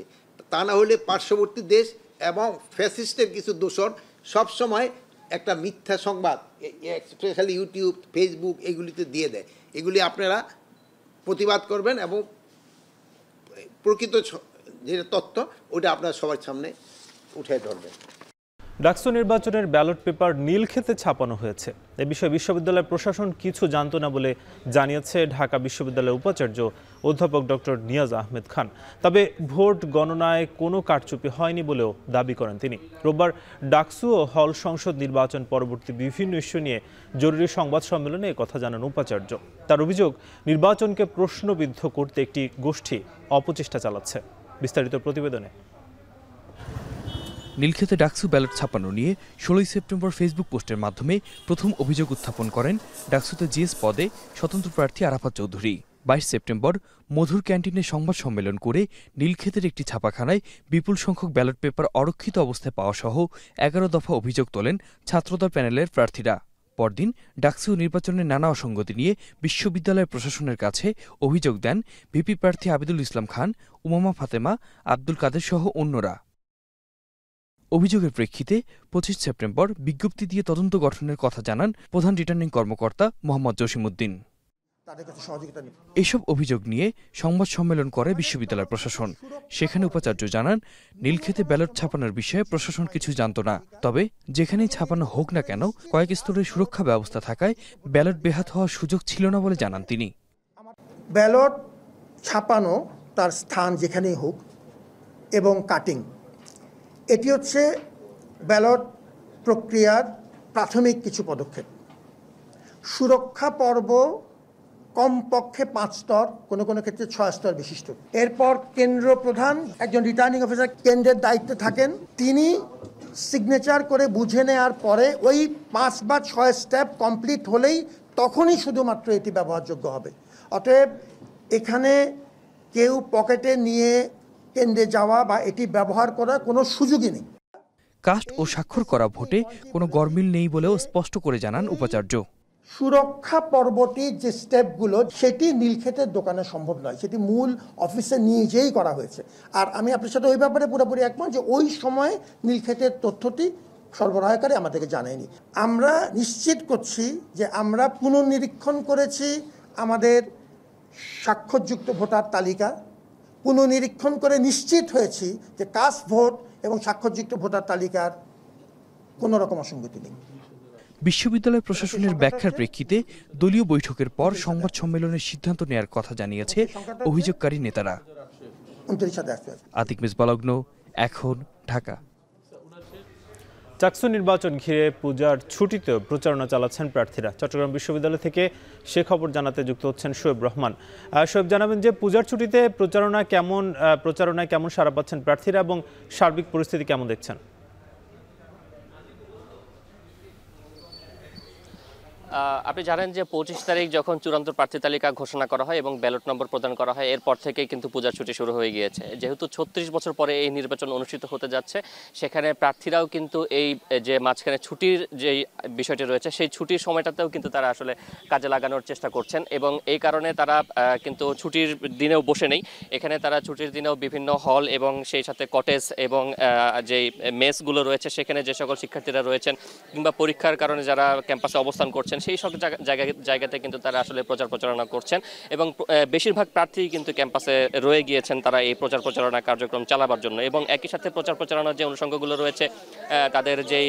তা না হলে পার্শ্ববর্তী দেশ এবং ফ্যাসিস্টের কিছু দোসর সবসময় একটা মিথ্যা সংবাদ স্পেশালি ইউটিউব, ফেসবুক এগুলিতে দিয়ে দেয়। এগুলি আপনারা প্রতিবাদ করবেন এবং প্রকৃত যে তথ্য ওটা আপনারা সবার সামনে উঠে ধরবেন। ডাকসু নির্বাচনের ব্যালট পেপার নীলক্ষেতে ছাপানো হয়েছে। এ বিষয়ে বিশ্ববিদ্যালয় প্রশাসন কিছু জানত না বলে জানিয়েছে ঢাকা বিশ্ববিদ্যালয়ের উপাচার্য অধ্যাপক ডক্টর নিয়াজ আহমেদ খান। তবে ভোট গণনায় কোনো কারচুপি হয়নি বলেও দাবি করেন তিনি। রোববার ডাকসু ও হল সংসদ নির্বাচন পরবর্তী বিভিন্ন ইস্যু নিয়ে জরুরি সংবাদ সম্মেলনে একথা জানান উপাচার্য। তার অভিযোগ, নির্বাচনকে প্রশ্নবিদ্ধ করতে একটি গোষ্ঠী অপচেষ্টা চালাচ্ছে। বিস্তারিত প্রতিবেদনে। নীলক্ষেতে ডাকসু ব্যালট ছাপানো নিয়ে 16 সেপ্টেম্বর ফেসবুক পোস্টের মাধ্যমে প্রথম অভিযোগ উত্থাপন করেন ডাকসুতে জিএস পদে স্বতন্ত্র প্রার্থী আরাফাত চৌধুরী। 22 সেপ্টেম্বর মধুর ক্যান্টিনে সংবাদ সম্মেলন করে নীলক্ষেতের একটি ছাপাখানায় বিপুল সংখ্যক ব্যালট পেপার অরক্ষিত অবস্থায় পাওয়া সহ 11 দফা অভিযোগ তোলেন ছাত্রদল প্যানেলের প্রার্থীরা। পরদিন ডাকসু নির্বাচনের নানা অসঙ্গতি নিয়ে বিশ্ববিদ্যালয় প্রশাসনের কাছে অভিযোগ দেন ভিপি প্রার্থী আবিদুল ইসলাম খান, উমামা ফাতেমা, আব্দুল কাদের সহ অন্যরা। অভিযোগের প্রেক্ষিতে 25 সেপ্টেম্বর বিজ্ঞপ্তি দিয়ে তদন্ত গঠনের কথা জানান প্রধান রিটার্নিং কর্মকর্তা মোহাম্মদ জসিমউদ্দিন। এসব অভিযোগ নিয়ে সংবাদ সম্মেলন করে বিশ্ববিদ্যালয় প্রশাসন। সেখানে উপাচার্য জানান, নীলক্ষেতে ব্যালট ছাপানোর বিষয়ে প্রশাসন কিছু জানত না। তবে যেখানেই ছাপানো হোক না কেন কয়েক স্তরের সুরক্ষা ব্যবস্থা থাকায় ব্যালট বেহাত হওয়ার সুযোগ ছিল না বলে জানান তিনি। ব্যালট ছাপানো তার স্থান যেখানেই হোক এবং কাটিং, এটি হচ্ছে ব্যালট প্রক্রিয়ার প্রাথমিক কিছু পদক্ষেপ। সুরক্ষা পর্ব কমপক্ষে 5 স্তর, কোনো কোনো ক্ষেত্রে 6 স্তর বিশিষ্ট। এরপর কেন্দ্র প্রধান, একজন রিটার্নিং অফিসার কেন্দ্রের দায়িত্বে থাকেন, তিনি সিগনেচার করে বুঝে নেওয়ার পরে ওই 5 বা 6 স্টেপ কমপ্লিট হলেই তখনই শুধুমাত্র এটি ব্যবহারযোগ্য হবে। অতএব এখানে কেউ পকেটে নিয়ে কেন্দ্রে যাওয়া বা এটি ব্যবহার করার কোনো সুযোগই নেই। কাস্ট ও স্বাক্ষর করা ভোটে কোনো গরমিল নেই বলেও স্পষ্ট করে জানান উপাচার্য। সুরক্ষা পর্বটি যে স্টেপগুলো, সেটি নীলক্ষেতের দোকানে সম্ভব নয়, সেটি মূল অফিসে নিয়ে যেই করা হয়েছে। আর আমি আপনার সাথে ওই ব্যাপারে পুরোপুরি একমত যে ওই সময় নীলক্ষেতের তথ্যটি সরবরাহকারী আমাদেরকে জানায়নি। আমরা নিশ্চিত করছি যে আমরা পুনর্নিরীক্ষণ করেছি আমাদের স্বাক্ষরযুক্ত ভোটার তালিকা, পুনর্নিরীক্ষণ করে নিশ্চিত হয়েছি যে কাস্ট ভোট এবং স্বাক্ষরযুক্ত ভোটার তালিকার কোনো রকম অসঙ্গতি নেই। বিশ্ববিদ্যালয় প্রশাসনের ব্যাখ্যার প্রেক্ষিতে দলীয় বৈঠকের পর সংবাদ সম্মেলনের সিদ্ধান্ত নেয়ার কথা জানিয়েছে অভিযোগকারী নেতারা। আতিক মিসবালগ্ন, এখন, ঢাকা। ডাকসু নির্বাচন ঘিরে পূজার ছুটিতেও প্রচারণা চালাচ্ছেন প্রার্থীরা। চট্টগ্রাম বিশ্ববিদ্যালয় থেকে সে খবর জানাতে যুক্ত হচ্ছেন শোয়েব রহমান। শোয়েব, জানাবেন যে পূজার ছুটিতে প্রচারণায় কেমন সাড়া পাচ্ছেন প্রার্থীরা এবং সার্বিক পরিস্থিতি কেমন দেখছেন? আপনি জানেন যে 25 তারিখ যখন চূড়ান্ত প্রার্থী তালিকা ঘোষণা করা হয় এবং ব্যালট নম্বর প্রদান করা হয়, এরপর থেকেই কিন্তু পূজার ছুটি শুরু হয়ে গিয়েছে। যেহেতু 36 বছর পরে এই নির্বাচন অনুষ্ঠিত হতে যাচ্ছে, সেখানে প্রার্থীরাও কিন্তু এই যে মাঝখানে ছুটির যে বিষয়টি রয়েছে, সেই ছুটির সময়টাতেও কিন্তু তারা আসলে কাজে লাগানোর চেষ্টা করছেন এবং এই কারণে তারা কিন্তু ছুটির দিনেও বসে নেই। এখানে তারা ছুটির দিনেও বিভিন্ন হল এবং সেই সাথে কটেজ এবং যেই মেসগুলো রয়েছে সেখানে যে সকল শিক্ষার্থীরা রয়েছেন কিংবা পরীক্ষার কারণে যারা ক্যাম্পাসে অবস্থান করছেন, সেই সব জায়গাতে কিন্তু তারা আসলে প্রচারণা করছেন এবং বেশিরভাগ প্রার্থী কিন্তু ক্যাম্পাসে রয়ে গিয়েছেন তারা এই প্রচারণা কার্যক্রম চালাবার জন্য। এবং একই সাথে প্রচারণার যে অনুষঙ্গগুলো রয়েছে, তাদের যেই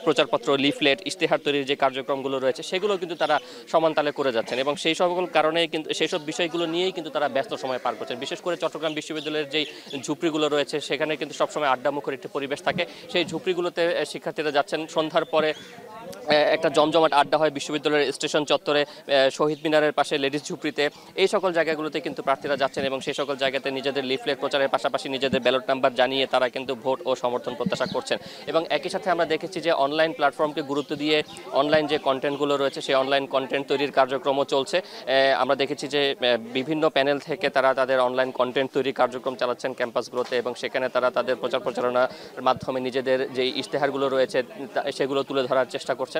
প্রচারপত্র, লিফলেট, ইশতেহার তৈরির যে কার্যক্রমগুলো রয়েছে, সেগুলো কিন্তু তারা সমান তালে করে যাচ্ছেন এবং সেই সকল কারণে কিন্তু সেই সব বিষয়গুলো নিয়েই কিন্তু তারা ব্যস্ত সময় পার করছেন। বিশেষ করে চট্টগ্রাম বিশ্ববিদ্যালয়ের যেই ঝুপড়িগুলো রয়েছে, সেখানে কিন্তু সবসময় আড্ডামুখর একটি পরিবেশ থাকে। সেই ঝুপড়িগুলোতে শিক্ষার্থীরা যাচ্ছেন। সন্ধ্যার পরে একটা জমজমাট আড্ডা হয় বিশ্ববিদ্যালয়ের স্টেশন চত্বরে, শহীদ মিনারের পাশে লেডিস ঝুপড়িতে। এই সকল জায়গাগুলোতে কিন্তু প্রার্থীরা যাচ্ছেন এবং সেই সকল জায়গাতে নিজেদের লিফলেট প্রচারের পাশাপাশি নিজেদের ব্যালট নাম্বার জানিয়ে তারা কিন্তু ভোট ও সমর্থন প্রত্যাশা করছেন। এবং একই সাথে আমরা দেখেছি যে অনলাইন প্ল্যাটফর্মকে গুরুত্ব দিয়ে অনলাইন যে কন্টেন্টগুলো রয়েছে, সেই অনলাইন কন্টেন্ট তৈরির কার্যক্রমও চলছে। আমরা দেখেছি যে বিভিন্ন প্যানেল থেকে তারা তাদের অনলাইন কন্টেন্ট তৈরির কার্যক্রম চালাচ্ছেন ক্যাম্পাসগুলোতে এবং সেখানে তারা তাদের প্রচারণার মাধ্যমে নিজেদের যে ইশতেহারগুলো রয়েছে সেগুলো তুলে ধরার চেষ্টা করছেন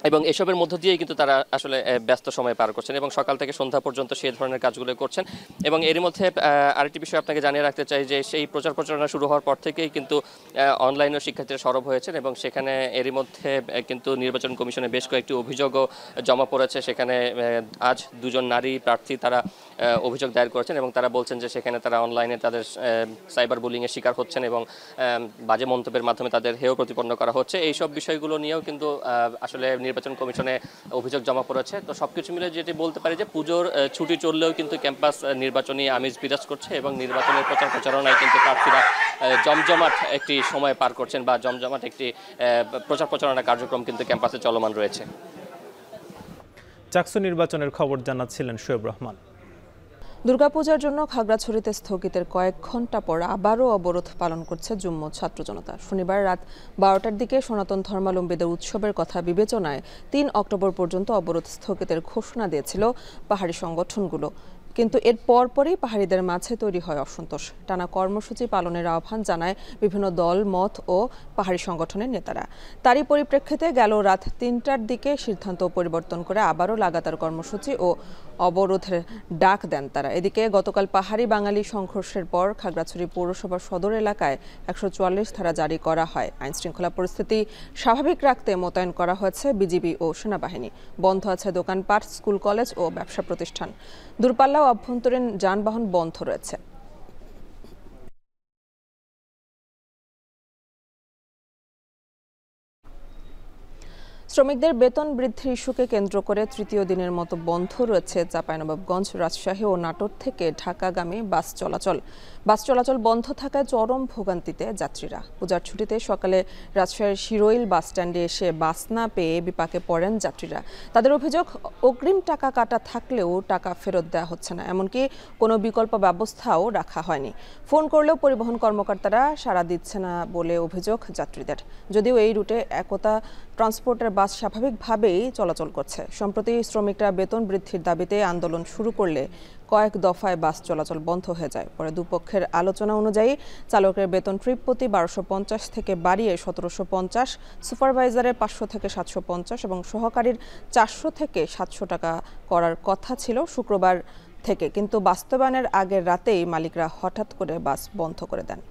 এবং এসবের মধ্য দিয়েই কিন্তু তারা আসলে ব্যস্ত সময় পার করছেন এবং সকাল থেকে সন্ধ্যা পর্যন্ত সেই ধরনের কাজগুলো করছেন। এবং এর মধ্যে আরেকটি বিষয় আপনাকে জানিয়ে রাখতে চাই যে সেই প্রচারণা শুরু হওয়ার পর থেকেই কিন্তু অনলাইনে শিক্ষার্থীরা সরব হয়েছেন এবং সেখানে এরই মধ্যে কিন্তু নির্বাচন কমিশনে বেশ কয়েকটি অভিযোগও জমা পড়েছে। সেখানে আজ 2 জন নারী প্রার্থী তারা অভিযোগ দায়ের করেছেন এবং তারা বলছেন যে সেখানে তারা অনলাইনে তাদের সাইবার বুলিংয়ের শিকার হচ্ছেন এবং বাজে মন্তব্যের মাধ্যমে তাদের হেয় প্রতিপন্ন করা হচ্ছে। এইসব বিষয়গুলো নিয়েও কিন্তু আসলে নির্বাচন কমিশনে অভিযোগ জমা পড়েছে। তো সবকিছু মিলে যেটি বলতে পারি যে পুজোর ছুটি চললেও কিন্তু ক্যাম্পাস নির্বাচনী আমেজ বিরাজ করছে এবং নির্বাচনের প্রচার প্রচারণায় কিন্তু প্রার্থীরা জমজমাট একটি সময় পার করছেন বা জমজমাট একটি প্রচার প্রচারণা কার্যক্রম কিন্তু ক্যাম্পাসে চলমান রয়েছে। চাকসু নির্বাচনের খবর জানাচ্ছিলেন শোয়েব রহমান। দুর্গাপূজার জন্য খাগড়াছড়িতে স্থগিতের কয়েক ঘন্টা পর আবারও অবরোধ পালন করছে যুগ্ম ছাত্র জনতা। শনিবার রাত 12টার দিকে সনাতন ধর্মাবলম্বীদের উৎসবের কথা বিবেচনায় 3 অক্টোবর পর্যন্ত অবরোধ স্থগিতের ঘোষণা দিয়েছিল পাহাড়ি সংগঠনগুলো, কিন্তু এর পরপরই পাহাড়িদের মাঝে তৈরি হয় অসন্তোষ। টানা কর্মসূচি পালনের আহ্বান জানায় বিভিন্ন দল, মত ও পাহাড়ি সংগঠনের নেতারা। তারই পরিপ্রেক্ষিতে গেল রাত 3টার দিকে সিদ্ধান্ত পরিবর্তন করে আবারও লাগাতার কর্মসূচি ও অবরোধের ডাক দেন তারা। এদিকে গতকাল পাহাড়ি বাঙালি সংঘর্ষের পর খাগড়াছড়ি পৌরসভার সদর এলাকায় 144 ধারা জারি করা হয়। আইনশৃঙ্খলা পরিস্থিতি স্বাভাবিক রাখতে মোতায়েন করা হয়েছে বিজিবি ও সেনাবাহিনী। বন্ধ আছে দোকানপাট, স্কুল, কলেজ ও ব্যবসা প্রতিষ্ঠান। দূরপাল্লা ও আভ্যন্তরীণ যানবাহন বন্ধ রয়েছে। শ্রমিকদের বেতন বৃদ্ধির ইস্যুকে কেন্দ্র করে তৃতীয় দিনের মতো বন্ধ রয়েছে চাঁপাইনবাবগঞ্জ, রাজশাহী ও নাটোর থেকে ঢাকাগামী বাস চলাচল। বাস চলাচল বন্ধ থাকায় চরম ভোগান্তিতে যাত্রীরা। পূজার ছুটিতে সকালে রাজশাহীর শিরোইল বাস স্ট্যান্ডে এসে বাস না পেয়ে বিপাকে পড়েন যাত্রীরা। তাদের অভিযোগ, অগ্রিম টাকা কাটা থাকলেও টাকা ফেরত দেওয়া হচ্ছে না, এমনকি কোনো বিকল্প ব্যবস্থাও রাখা হয়নি। ফোন করলেও পরিবহন কর্মকর্তারা সাড়া দিচ্ছে না বলে অভিযোগ যাত্রীদের। যদিও এই রুটে একতা ট্রান্সপোর্টের বাস স্বাভাবিকভাবেই চলাচল করছে। সম্প্রতি শ্রমিকরা বেতন বৃদ্ধির দাবিতে আন্দোলন শুরু করলে কয়েক দফায় বাস চলাচল বন্ধ হয়ে যায়। পরে দুপক্ষের আলোচনা অনুযায়ী চালকের বেতন ট্রিপ প্রতি 1250 থেকে বাড়িয়ে 1750, সুপারভাইজারের 500 থেকে 750 এবং সহকারীর 400 থেকে 700 টাকা করার কথা ছিল শুক্রবার থেকে, কিন্তু বাস্তবায়নের আগের রাতেই মালিকরা হঠাৎ করে বাস বন্ধ করে দেন।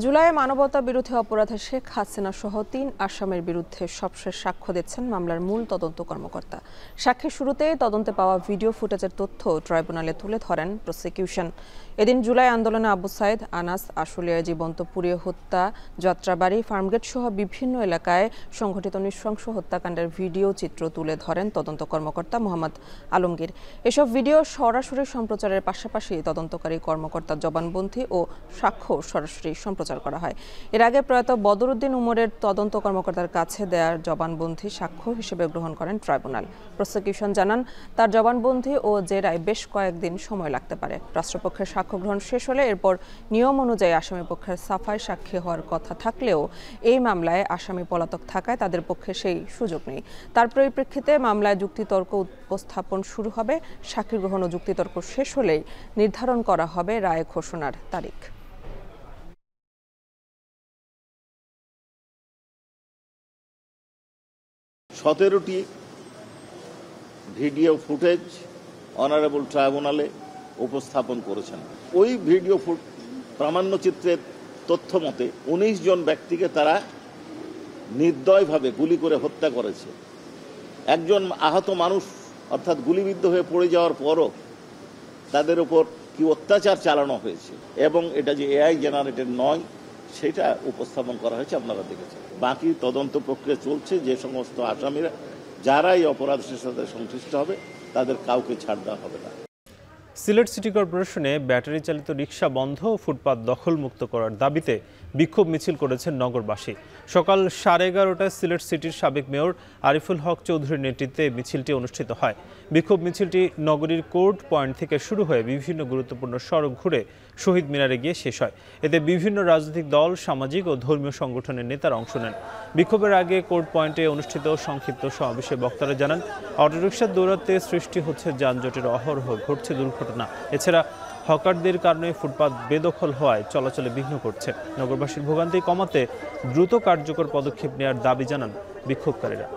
জুলাইয়ে মানবতা বিরোধী অপরাধে শেখ হাসিনা সহ 3 আসামির বিরুদ্ধে সবশেষ সাক্ষ্য দিচ্ছেন মামলার মূল তদন্ত কর্মকর্তা। সাক্ষীর শুরুতে তদন্তে পাওয়া ভিডিও ফুটেজের তথ্য ট্রাইব্যুনালে তুলে ধরেন প্রসিকিউশন। এদিন জুলাই আন্দোলনে আবু সাইদ, আনাস, আশুলিয়ায় জীবন্ত পুড়িয়ে হত্যা, যাত্রাবাড়ি, ফার্মগেট সহ বিভিন্ন এলাকায় সংঘটিত নৃশংস হত্যাকাণ্ডের ভিডিও চিত্র তুলে ধরেন তদন্ত কর্মকর্তা মোহাম্মদ আলমগীর। এসব ভিডিও সরাসরি সম্প্রচারের পাশাপাশি তদন্তকারী কর্মকর্তার জবানবন্দি ও সাক্ষ্য সরাসরি সম্প্রচার করা হয়। এর আগে প্রয়াত বদরুদ্দিন উমরের তদন্ত কর্মকর্তার কাছে দেওয়ার জবানবন্দি সাক্ষ্য হিসেবে গ্রহণ করেন ট্রাইব্যুনাল। প্রসিকিউশন জানান, তার জবানবন্দি ও জেরায় বেশ কয়েকদিন সময় লাগতে পারে। রাষ্ট্রপক্ষের সাক্ষ্য গ্রহণ শেষ হলে এরপর নিয়ম অনুযায়ী আসামি পক্ষের সাফাই সাক্ষী হওয়ার কথা থাকলেও এই মামলায় আসামি পলাতক থাকায় তাদের পক্ষে সেই সুযোগ নেই। তার পরিপ্রেক্ষিতে মামলায় যুক্তিতর্ক উপস্থাপন শুরু হবে। সাক্ষী গ্রহণ ও যুক্তিতর্ক শেষ হলেই নির্ধারণ করা হবে রায় ঘোষণার তারিখ। সতেরোটি ভিডিও ফুটেজ অনারেবল ট্রাইব্যুনালে উপস্থাপন করেছেন। ওই ভিডিও প্রামাণ্যচিত্রের তথ্য মতে 19 জন ব্যক্তিকে তারা নির্দয়ভাবে গুলি করে হত্যা করেছে। একজন আহত মানুষ অর্থাৎ গুলিবিদ্ধ হয়ে পড়ে যাওয়ার পরও তাদের উপর কি অত্যাচার চালানো হয়েছে এবং এটা যে এআই জেনারেটেড নয় সেটা উপস্থাপন করা হয়েছে, আপনারা দেখেছেন। বাকি তদন্ত প্রক্রিয়া চলছে। যে সমস্ত আসামিরা যারা এই অপরাধের সাথে সংশ্লিষ্ট হবে তাদের কাউকে ছাড় দেওয়া হবে না। সিলেট সিটি কর্পোরেশনে ব্যাটারি চালিত রিকশা বন্ধ ও ফুটপাত দখলমুক্ত করার দাবিতে বিক্ষোভ মিছিল করেছেন নগরবাসী। সকাল 11:30টায় সিলেট সিটির সাবেক মেয়র আরিফুল হক চৌধুরীর নেতৃত্বে মিছিলটি অনুষ্ঠিত হয়। বিক্ষোভ মিছিলটি নগরীর কোর্ট পয়েন্ট থেকে শুরু হয়ে বিভিন্ন গুরুত্বপূর্ণ সড়ক ঘুরে শহীদ মিনারে গিয়ে শেষ হয়। এতে বিভিন্ন রাজনৈতিক দল, সামাজিক ও ধর্মীয় সংগঠনের নেতারা অংশ নেন। বিক্ষোভের আগে কোর্ট পয়েন্টে অনুষ্ঠিত সংক্ষিপ্ত সমাবেশে বক্তারা জানান, অটোরিকশার দৌরাত্মে সৃষ্টি হচ্ছে যানজটের অহরহ, ঘটছে দুর্ঘটনা। এছাড়া হকারদের কারণে ফুটপাত বেদখল হওয়ায় চলাচলে বিঘ্ন করছে। নগরবাসীর ভোগান্তি কমাতে দ্রুত কার্যকর পদক্ষেপ নেওয়ার দাবি জানান বিক্ষোভকারীরা।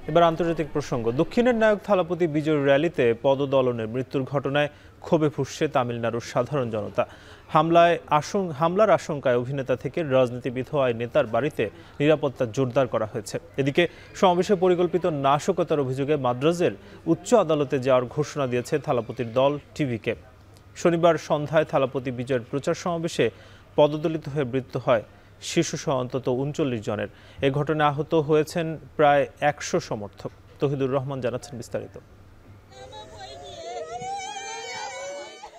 এবার আন্তর্জাতিক প্রসঙ্গ। দক্ষিণের নায়ক থালাপতি বিজয় র্যালিতে পদদলনের মৃত্যুর ঘটনায় ক্ষোভে ফুঁসছে তামিলনাড়ুর সাধারণ জনতা। হামলার আশঙ্কায় অভিনেতা থেকে রাজনীতিবিদ হওয়া নেতার বাড়িতে নিরাপত্তা জোরদার করা হয়েছে। এদিকে সমাবেশে পরিকল্পিত নাশকতার অভিযোগে মাদ্রাজের উচ্চ আদালতে যাওয়ার ঘোষণা দিয়েছে থালাপতির দল টিভিকে। শনিবার সন্ধ্যায় থালাপতি বিজয়ের প্রচার সমাবেশে পদদলিত হয়ে মৃত্যু হয় শিশুসহ অন্তত ৩৯ জনের। এ ঘটনায় আহত হয়েছেন প্রায় ১০০ সমর্থক। তহিদুর রহমান জানাচ্ছেন বিস্তারিত।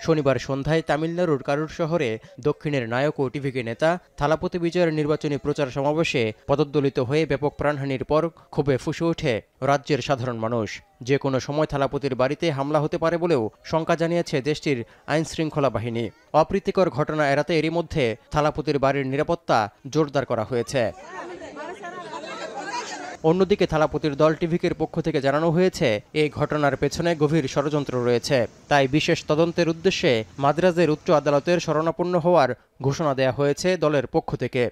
শনিবার সন্ধ্যায় তামিলনাড়ুর কারুর শহরে দক্ষিণের নায়ক ও টিভিকে নেতা থালাপতি বিজয়ের নির্বাচনী প্রচার সমাবেশে পদদলিত হয়ে ব্যাপক প্রাণহানির পর ক্ষোভে ফুঁসে ওঠে রাজ্যের সাধারণ মানুষ। যে কোনো সময় থালাপতির বাড়িতে হামলা হতে পারে বলেও শঙ্কা জানিয়েছে দেশটির আইনশৃঙ্খলা বাহিনী। অপ্রীতিকর ঘটনা এড়াতে এরই মধ্যে থালাপতির বাড়ির নিরাপত্তা জোরদার করা হয়েছে। অন্যদিকে থালাপতির দল টিভিকের পক্ষ থেকে জানানো হয়েছে এই ঘটনার পেছনে গভীর ষড়যন্ত্র রয়েছে, তাই বিশেষ তদন্তের উদ্দেশ্যে মাদ্রাজের উচ্চ আদালতের শরণাপন্ন হওয়ার ঘোষণা দেয়া হয়েছে দলের পক্ষ থেকে।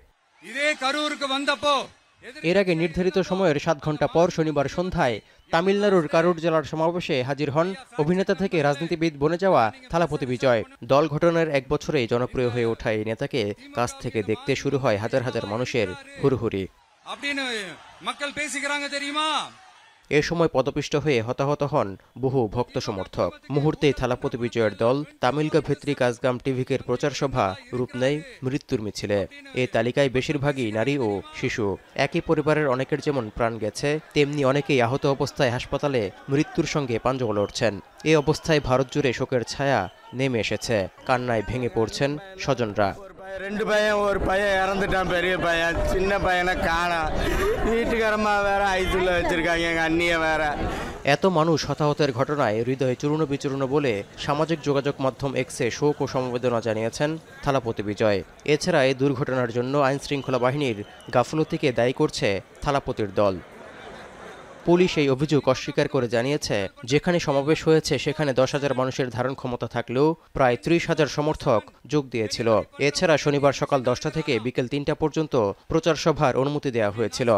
এর আগে নির্ধারিত সময়ের 7 ঘন্টা পর শনিবার সন্ধ্যায় তামিলনাড়ুর কারুর জেলার সমাবেশে হাজির হন অভিনেতা থেকে রাজনীতিবিদ বনে যাওয়া থালাপতি বিজয়। দল গঠনের 1 বছরেই জনপ্রিয় হয়ে ওঠা এই নেতাকে কাছ থেকে দেখতে শুরু হয় হাজার হাজার মানুষের হুড়হুড়ি। এ সময় পদপিষ্ট হয়ে হতাহত হন বহু ভক্ত সমর্থক। মুহূর্তেই থালাপতি বিজয়ের দল তামিলগা ভেত্রী কাজগাম টিভিকের প্রচার সভা রূপ নেয় মৃত্যুর মিছিলে। এই তালিকায় বেশিরভাগই নারী ও শিশু। একই পরিবারের অনেকের যেমন প্রাণ গেছে, তেমনি অনেকেই আহত অবস্থায় হাসপাতালে মৃত্যুর সঙ্গে পাঞ্জা লড়ছেন। এই অবস্থায় ভারত জুড়ে শোকের ছায়া নেমে এসেছে। কান্নায় ভেঙে পড়ছেন স্বজনরা। ரெண்டு பையன் ஒரு பையன் இறந்துட்டான், பெரிய பையன். சின்ன பையனை காணோம். வீட்டுக்காரம்மா வேற ஐசியூல வச்சிருக்காங்க, எங்க அண்ணிய வேற। এত মানুষ হতাহতের ঘটনায় হৃদয়ে চূর্ণ বিচূর্ণ বলে সামাজিক যোগাযোগ মাধ্যম এক্সে শোক ও সমবেদনা জানিয়েছেন থালাপতি বিজয়। এছাড়া এই দুর্ঘটনার জন্য আইনশৃঙ্খলা বাহিনীর গাফলতিকে দায়ী করছে থালাপতির দল। পুলিশ এই অভিযোগ অস্বীকার করে জানিয়েছে, যেখানে সমাবেশ হয়েছে সেখানে 10,000 মানুষের ধারণ ক্ষমতা থাকলেও প্রায় 30,000 সমর্থক যোগ দিয়েছিল। এছাড়া শনিবার সকাল 10টা থেকে বিকেল 3টা পর্যন্ত প্রচার সভার অনুমতি দেওয়া হয়েছিল।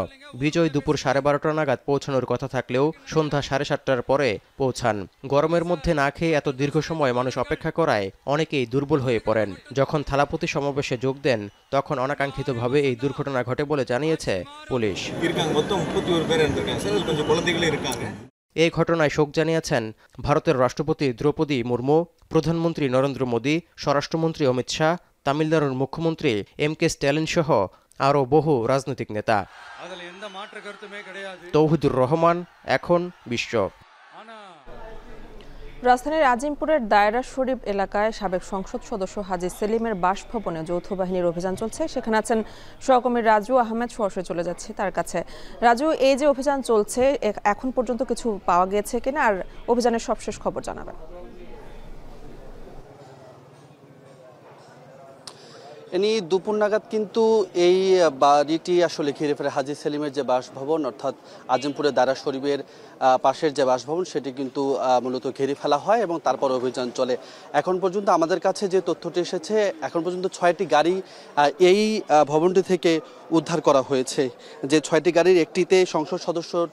বিজয় দুপুর 12:30 নাগাদ পৌঁছানোর কথা থাকলেও সন্ধ্যা 7:30টার পরে পৌঁছান। গরমের মধ্যে না খেয়ে এত দীর্ঘ সময় মানুষ অপেক্ষা করায় অনেকেই দুর্বল হয়ে পড়েন। যখন থালাপতি সমাবেশে যোগ দেন তখন অনাকাঙ্ক্ষিতভাবে এই দুর্ঘটনা ঘটে বলে জানিয়েছে পুলিশ। এই ঘটনায় শোক জানিয়েছেন ভারতের রাষ্ট্রপতি দ্রৌপদী মুর্মু, প্রধানমন্ত্রী নরেন্দ্র মোদী, স্বরাষ্ট্রমন্ত্রী অমিত শাহ, তামিলনাড়ুর মুখ্যমন্ত্রী MK স্ট্যালিন সহ আরও বহু রাজনৈতিক নেতা। তৌহিদুর রহমান, এখন বিশ্ব। রাজধানীর আজিমপুরের দায়রা শরীফ এলাকায় সাবেক সংসদ সদস্য হাজী সেলিমের বাসভবনে যৌথ বাহিনীর অভিযান চলছে। সেখানে আছেন সহকর্মী রাজু আহমেদ। সরাসরি চলে যাচ্ছে তার কাছে। রাজু, এই যে অভিযান চলছে, এখন পর্যন্ত কিছু পাওয়া গেছে কিনা, আর অভিযানের সবশেষ খবর জানাবেন। এনি দুপুর নাগাদ কিন্তু এই বাড়িটি আসলে ঘিরে ফেলে হাজী সেলিমের যে বাসভবন, অর্থাৎ আজিমপুরের দায়রা শরীফের পাশের যে বাসভবন, সেটি কিন্তু মূলত ঘিরে ফেলা হয় এবং তারপর অভিযান চলে। এখন পর্যন্ত আমাদের কাছে যে তথ্যটি এসেছে, এখন পর্যন্ত 6টি গাড়ি এই ভবনটি থেকে উদ্ধার করা হয়েছে। যে 6টি গাড়ির একটিতে সংসদ সদস্যর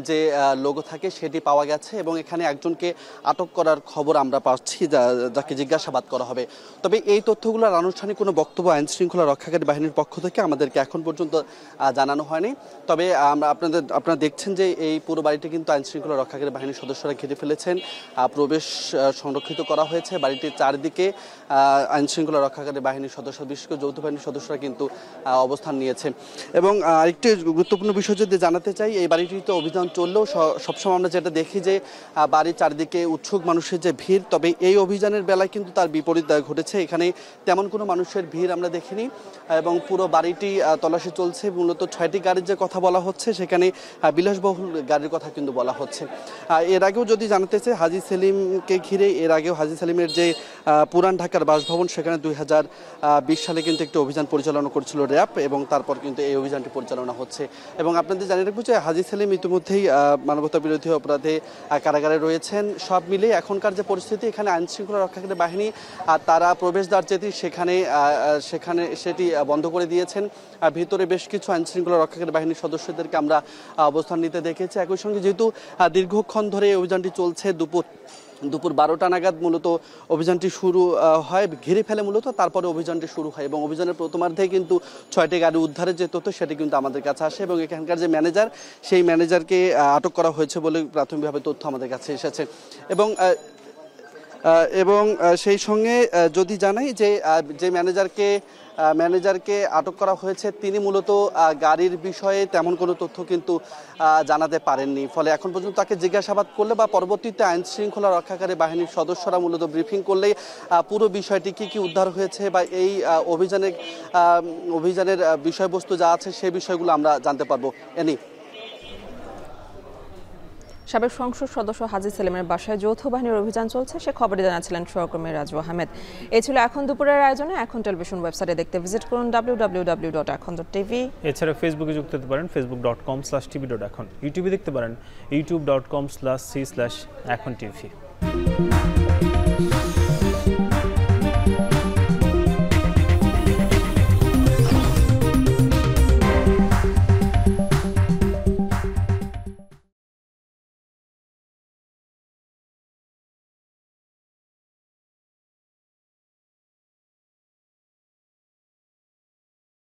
যে লোগো থাকে সেটি পাওয়া গেছে এবং এখানে একজনকে আটক করার খবর আমরা পাচ্ছি, যাকে জিজ্ঞাসাবাদ করা হবে। তবে এই তথ্যগুলোর আনুষ্ঠানিক কোনো বক্তব্য আইনশৃঙ্খলা রক্ষাকারী বাহিনীর পক্ষ থেকে আমাদেরকে এখন পর্যন্ত জানানো হয়নি। তবে আপনারা দেখছেন যে এই পুরো বাড়িটি কিন্তু আইনশৃঙ্খলা রক্ষাকারী বাহিনীর সদস্যরা ঘিরে ফেলেছেন। প্রবেশ সংরক্ষিত করা হয়েছে। বাড়িটির চারিদিকে আইনশৃঙ্খলা রক্ষাকারী বাহিনীর সদস্য, বিশেষ করে যৌথ বাহিনীর সদস্যরা কিন্তু অবস্থান নিয়েছে। এবং আরেকটি গুরুত্বপূর্ণ বিষয় যদি জানাতে চাই, এই বাড়িটিতে অভিযান চললেও সবসময় আমরা যেটা দেখি যে বাড়ির চারিদিকে উৎসুক মানুষের যে ভিড়, তবে এই অভিযানের বেলায় কিন্তু তার বিপরীত ঘটেছে। এখানে তেমন কোনো মানুষের ভিড় আমরা দেখিনি এবং পুরো বাড়িটি তল্লাশি চলছে। মূলত 6টি গাড়ির যে কথা বলা হচ্ছে, সেখানে বিলাসবহুল গাড়ির কথা কিন্তু বলা হচ্ছে। এর আগেও যদি জানাতে চাই, হাজী সেলিমকে ঘিরে এর আগেও হাজী সেলিমের যে পুরান ঢাকার বাসভবন, সেখানে 2020 সালে কিন্তু একটি অভিযান পরিচালনা করেছিল র্যাব এবং তারপর কিন্তু এই অভিযানটি পরিচালনা হচ্ছে। এবং আপনাদের জানিয়ে রাখবো যে হাজী সেলিম ইতিমধ্যেই মানবতা বিরোধী অপরাধে কারাগারে রয়েছেন। সব মিলিয়ে এখনকার যে পরিস্থিতি, এখানে আইনশৃঙ্খলা রক্ষাকারী বাহিনী তারা প্রবেশদ্বার যেটি, সেখানে সেটি বন্ধ করে দিয়েছেন। ভিতরে বেশ কিছু আইনশৃঙ্খলা রক্ষাকারী বাহিনীর সদস্যদেরকে আমরা অবস্থান নিতে দেখেছি। একই সঙ্গে যেহেতু দীর্ঘক্ষণ ধরে এই অভিযানটি চলছে, দুপুর 12টা নাগাদ মূলত অভিযানটি শুরু হয়, ঘিরে ফেলে মূলত, তারপরে অভিযানটি শুরু হয় এবং অভিযানের প্রথমার্ধে কিন্তু 6টি গাড়ি উদ্ধারের যে তথ্য সেটি কিন্তু আমাদের কাছে আসে এবং এখানকার যে ম্যানেজার, সেই ম্যানেজারকে আটক করা হয়েছে বলে প্রাথমিকভাবে তথ্য আমাদের কাছে এসেছে। এবং সেই সঙ্গে যদি জানাই যে ম্যানেজারকে আটক করা হয়েছে, তিনি মূলত গাড়ির বিষয়ে তেমন কোনো তথ্য কিন্তু জানাতে পারেননি। ফলে এখন পর্যন্ত তাকে জিজ্ঞাসাবাদ করলে বা পরবর্তীতে আইন শৃঙ্খলা রক্ষাকারী বাহিনীর সদস্যরা মূলত ব্রিফিং করলেই পুরো বিষয়টি কি উদ্ধার হয়েছে বা এই অভিযানের বিষয়বস্তু যা আছে সেই বিষয়গুলো আমরা জানতে পারবো। সাবেক সংসদ সদস্য হাজী সেলিমের বাসায় যৌথ বাহিনীর অভিযান চলছে, সে খবরই জানাচ্ছিলেন সহকর্মী রাজু আহমেদ। এই ছিল এখন দুপুরের আয়োজনে। এখন টেলিভিশন ওয়েবসাইটে দেখতে ভিজিট করুন www.ekhon.tv। এছাড়া ফেসবুকে যুক্ত হতে পারেন facebook.com/tv.ekhon, ইউটিউবে দেখতে পারেন youtube.com/c/ekhon tv।